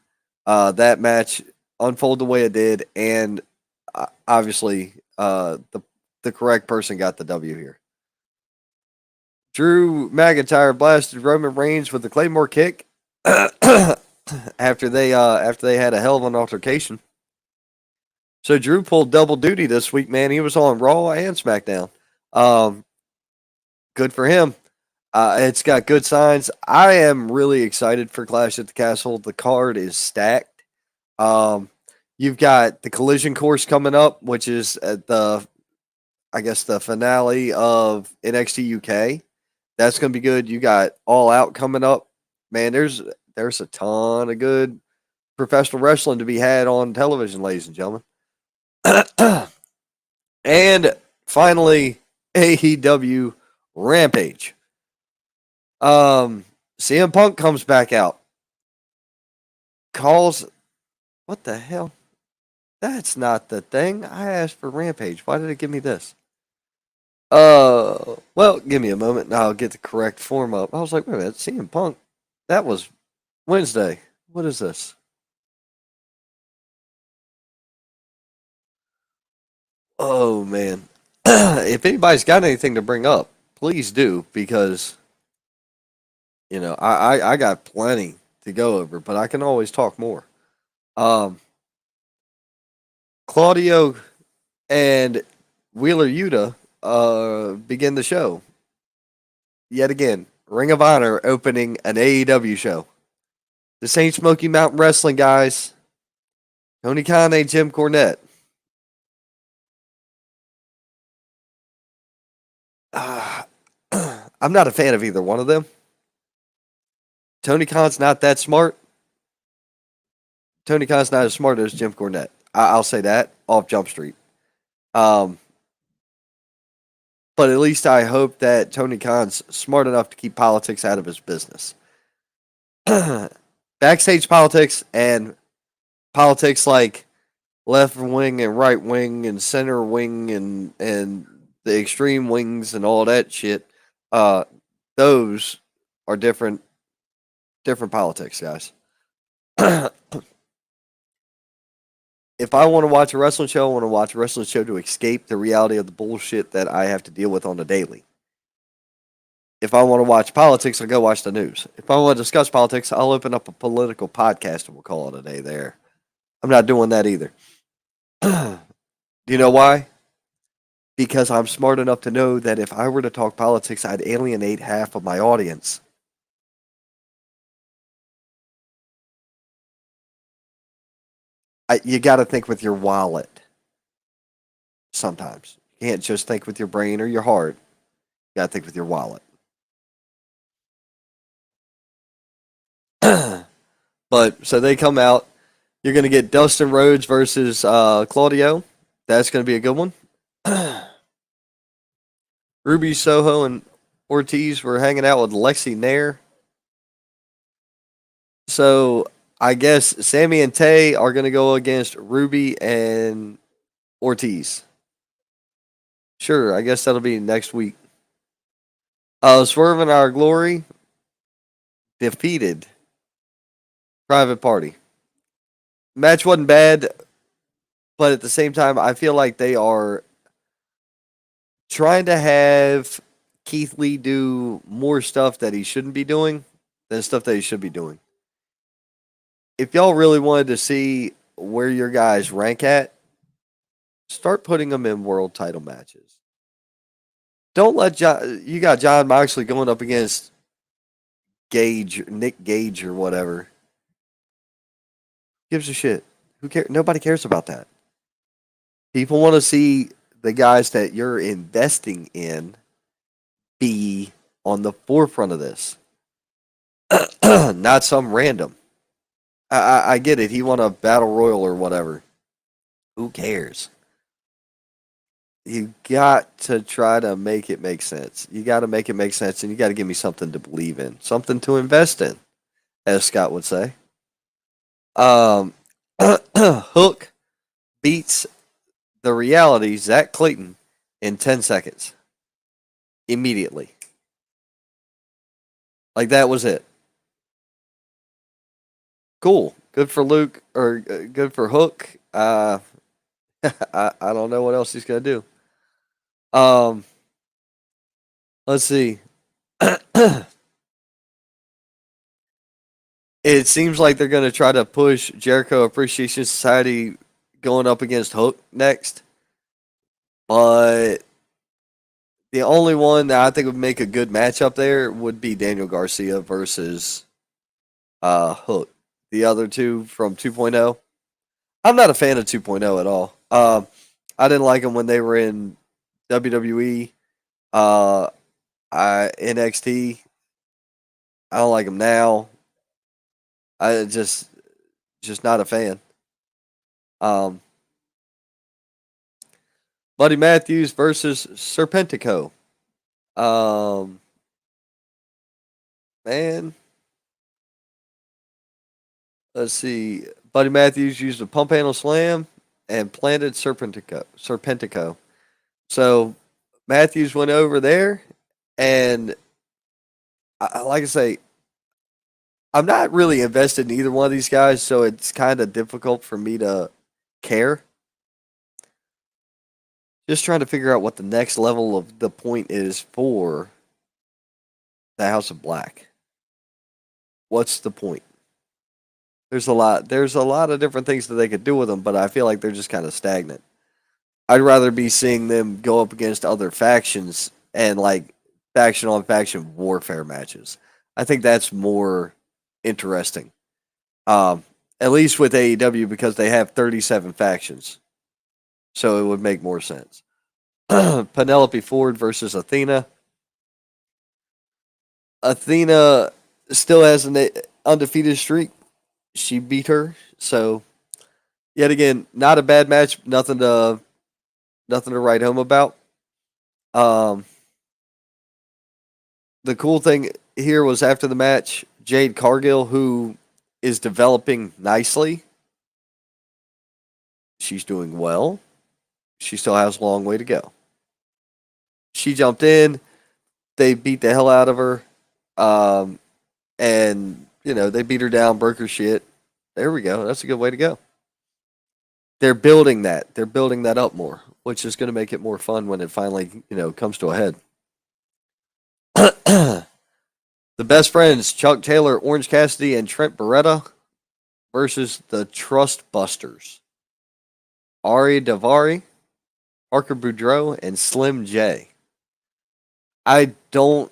that match unfold the way it did, and obviously the correct person got the W here. Drew McIntyre blasted Roman Reigns with the Claymore kick after they had a hell of an altercation. So Drew pulled double duty this week, man. He was on Raw and SmackDown. Good for him. It's got good signs. I am really excited for Clash at the Castle. The card is stacked. You've got the Collision Course coming up, which is at the finale of NXT UK. That's going to be good. You got All Out coming up. Man, there's a ton of good professional wrestling to be had on television, ladies and gentlemen. And finally, AEW Rampage. CM Punk comes back out. Calls, what the hell? That's not the thing. I asked for Rampage. Why did it give me this? Well, give me a moment and I'll get the correct form up. I was like, wait a minute, CM Punk. That was Wednesday. What is this? Oh man. If anybody's got anything to bring up, please do, because I got plenty to go over, but I can always talk more. Claudio and Wheeler Yuta begin the show. Yet again, Ring of Honor opening an AEW show. This ain't Smoky Mountain Wrestling, guys. Tony Khan ain't Jim Cornette. I'm not a fan of either one of them. Tony Khan's not that smart. Tony Khan's not as smart as Jim Cornette. I'll say that off Jump Street. But at least I hope that Tony Khan's smart enough to keep politics out of his business. Backstage politics and politics like left wing and right wing and center wing and the extreme wings and all that shit. Those are different politics, guys. If I want to watch a wrestling show, I want to watch a wrestling show to escape the reality of the bullshit that I have to deal with on a daily. If I want to watch politics, I'll go watch the news. If I want to discuss politics, I'll open up a political podcast and we'll call it a day there. I'm not doing that either. Do you know why? Because I'm smart enough to know that if I were to talk politics, I'd alienate half of my audience. You got to think with your wallet sometimes. You can't just think with your brain or your heart. You got to think with your wallet. But so they come out. You're going to get Dustin Rhodes versus Claudio. That's going to be a good one. Ruby Soho and Ortiz were hanging out with Lexi Nair. So I guess Sammy and Tay are going to go against Ruby and Ortiz. Sure, I guess that'll be next week. Swerve in Our Glory defeated Private Party. Match wasn't bad, but at the same time, I feel like they are trying to have Keith Lee do more stuff that he shouldn't be doing than stuff that he should be doing. If y'all really wanted to see where your guys rank at, start putting them in world title matches. Don't let you got John Moxley going up against Nick Gage or whatever. Gives a shit. Who cares? Nobody cares about that. People want to see the guys that you're investing in be on the forefront of this, not some random. I get it. He won a battle royal or whatever. Who cares? You got to try to make it make sense. You got to make it make sense, and you got to give me something to believe in, something to invest in, as Scott would say. Hook beats the reality, Zach Clayton, in 10 seconds. Immediately. Like, that was it. Cool. Good for Luke, or good for Hook. I don't know what else he's going to do. Let's see. It seems like they're going to try to push Jericho Appreciation Society going up against Hook next. But the only one that I think would make a good matchup there would be Daniel Garcia versus Hook. The other two from 2.0. I'm not a fan of 2.0 at all. I didn't like them when they were in WWE, NXT. I don't like them now. I just not a fan. Buddy Matthews versus Serpentico. Man. Let's see. Buddy Matthews used a pump handle slam and planted Serpentico. So Matthews went over there, and like I say, I'm not really invested in either one of these guys, so it's kind of difficult for me to care. Just trying to figure out what the next level of the point is for the House of Black. What's the point? There's a lot of different things that they could do with them, but I feel like they're just kind of stagnant. I'd rather be seeing them go up against other factions and like faction on faction warfare matches. I think that's more interesting. At least with AEW, because they have 37 factions. So it would make more sense. Penelope Ford versus Athena. Athena still has an undefeated streak. She beat her. So yet again, not a bad match. Nothing to write home about. The cool thing here was after the match, Jade Cargill, who is developing nicely. She's doing well. She still has a long way to go. She jumped in. They beat the hell out of her. And, they beat her down, broke her shit. There we go. That's a good way to go. They're building that. They're building that up more, which is going to make it more fun when it finally, comes to a head. The Best Friends, Chuck Taylor, Orange Cassidy, and Trent Beretta versus the Trust Busters. Ari Daivari, Parker Boudreaux, and Slim J. I don't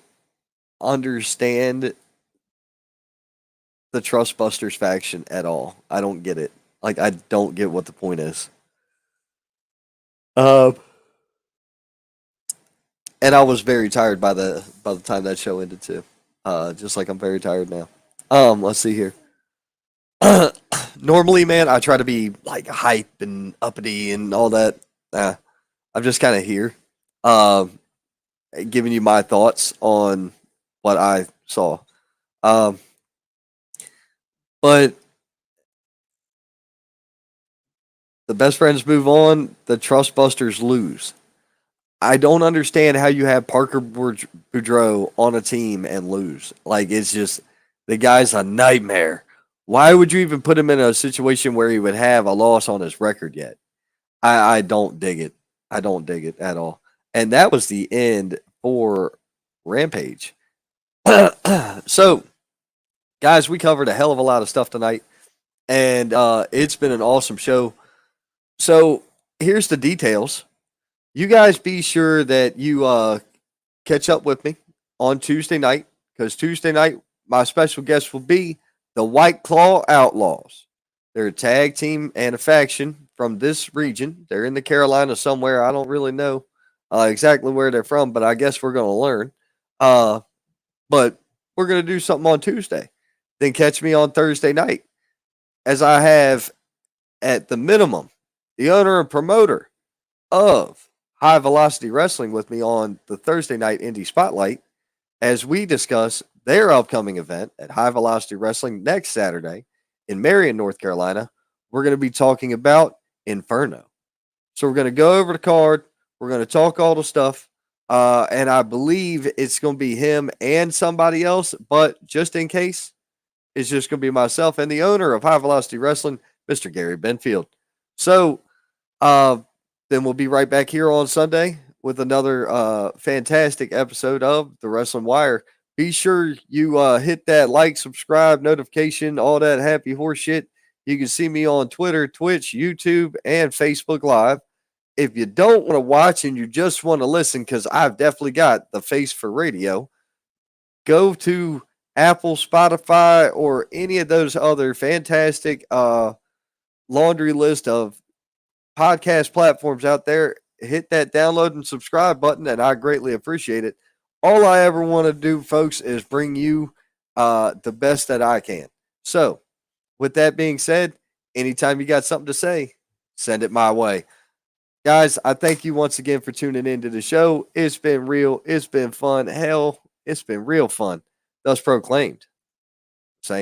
understand the Trust Busters faction at all. I don't get it. Like, I don't get what the point is. And I was very tired by the time that show ended too. Just like I'm very tired now. Let's see here. Normally, man, I try to be like hype and uppity and all that. I'm just kind of here, giving you my thoughts on what I saw. But the Best Friends move on. The Trust Busters lose. I don't understand how you have Parker Boudreaux on a team and lose. Like, it's just, The guy's a nightmare. Why would you even put him in a situation where he would have a loss on his record yet? I don't dig it. I don't dig it at all. And that was the end for Rampage. So, guys, we covered a hell of a lot of stuff tonight, and it's been an awesome show. So, here's the details. You guys be sure that you catch up with me on Tuesday night, because Tuesday night, my special guest will be the White Claw Outlaws. They're a tag team and a faction from this region. They're in the Carolinas somewhere. I don't really know exactly where they're from, but I guess we're going to learn. But we're going to do something on Tuesday. Then catch me on Thursday night, as I have, at the minimum, the owner and promoter of High Velocity Wrestling with me on the Thursday night Indie Spotlight, as we discuss their upcoming event at High Velocity Wrestling next Saturday in Marion, North Carolina. We're going to be talking about Inferno. So we're going to go over the card. We're going to talk all the stuff. And I believe it's going to be him and somebody else. But just in case, it's just going to be myself and the owner of High Velocity Wrestling, Mr. Gary Benfield. So then we'll be right back here on Sunday with another fantastic episode of The Wrestling Wire. Be sure you hit that like, subscribe, notification, all that happy horse shit. You can see me on Twitter, Twitch, YouTube, and Facebook Live. If you don't want to watch and you just want to listen, because I've definitely got the face for radio, go to Apple, Spotify, or any of those other fantastic laundry list of podcast platforms out there. Hit that download and subscribe button, and I greatly appreciate it. All I ever want to do, folks, is bring you the best that I can. So, with that being said, anytime you got something to say, send it my way. Guys, I thank you once again for tuning into the show. It's been real. It's been fun. Hell, it's been real fun. Thus proclaimed.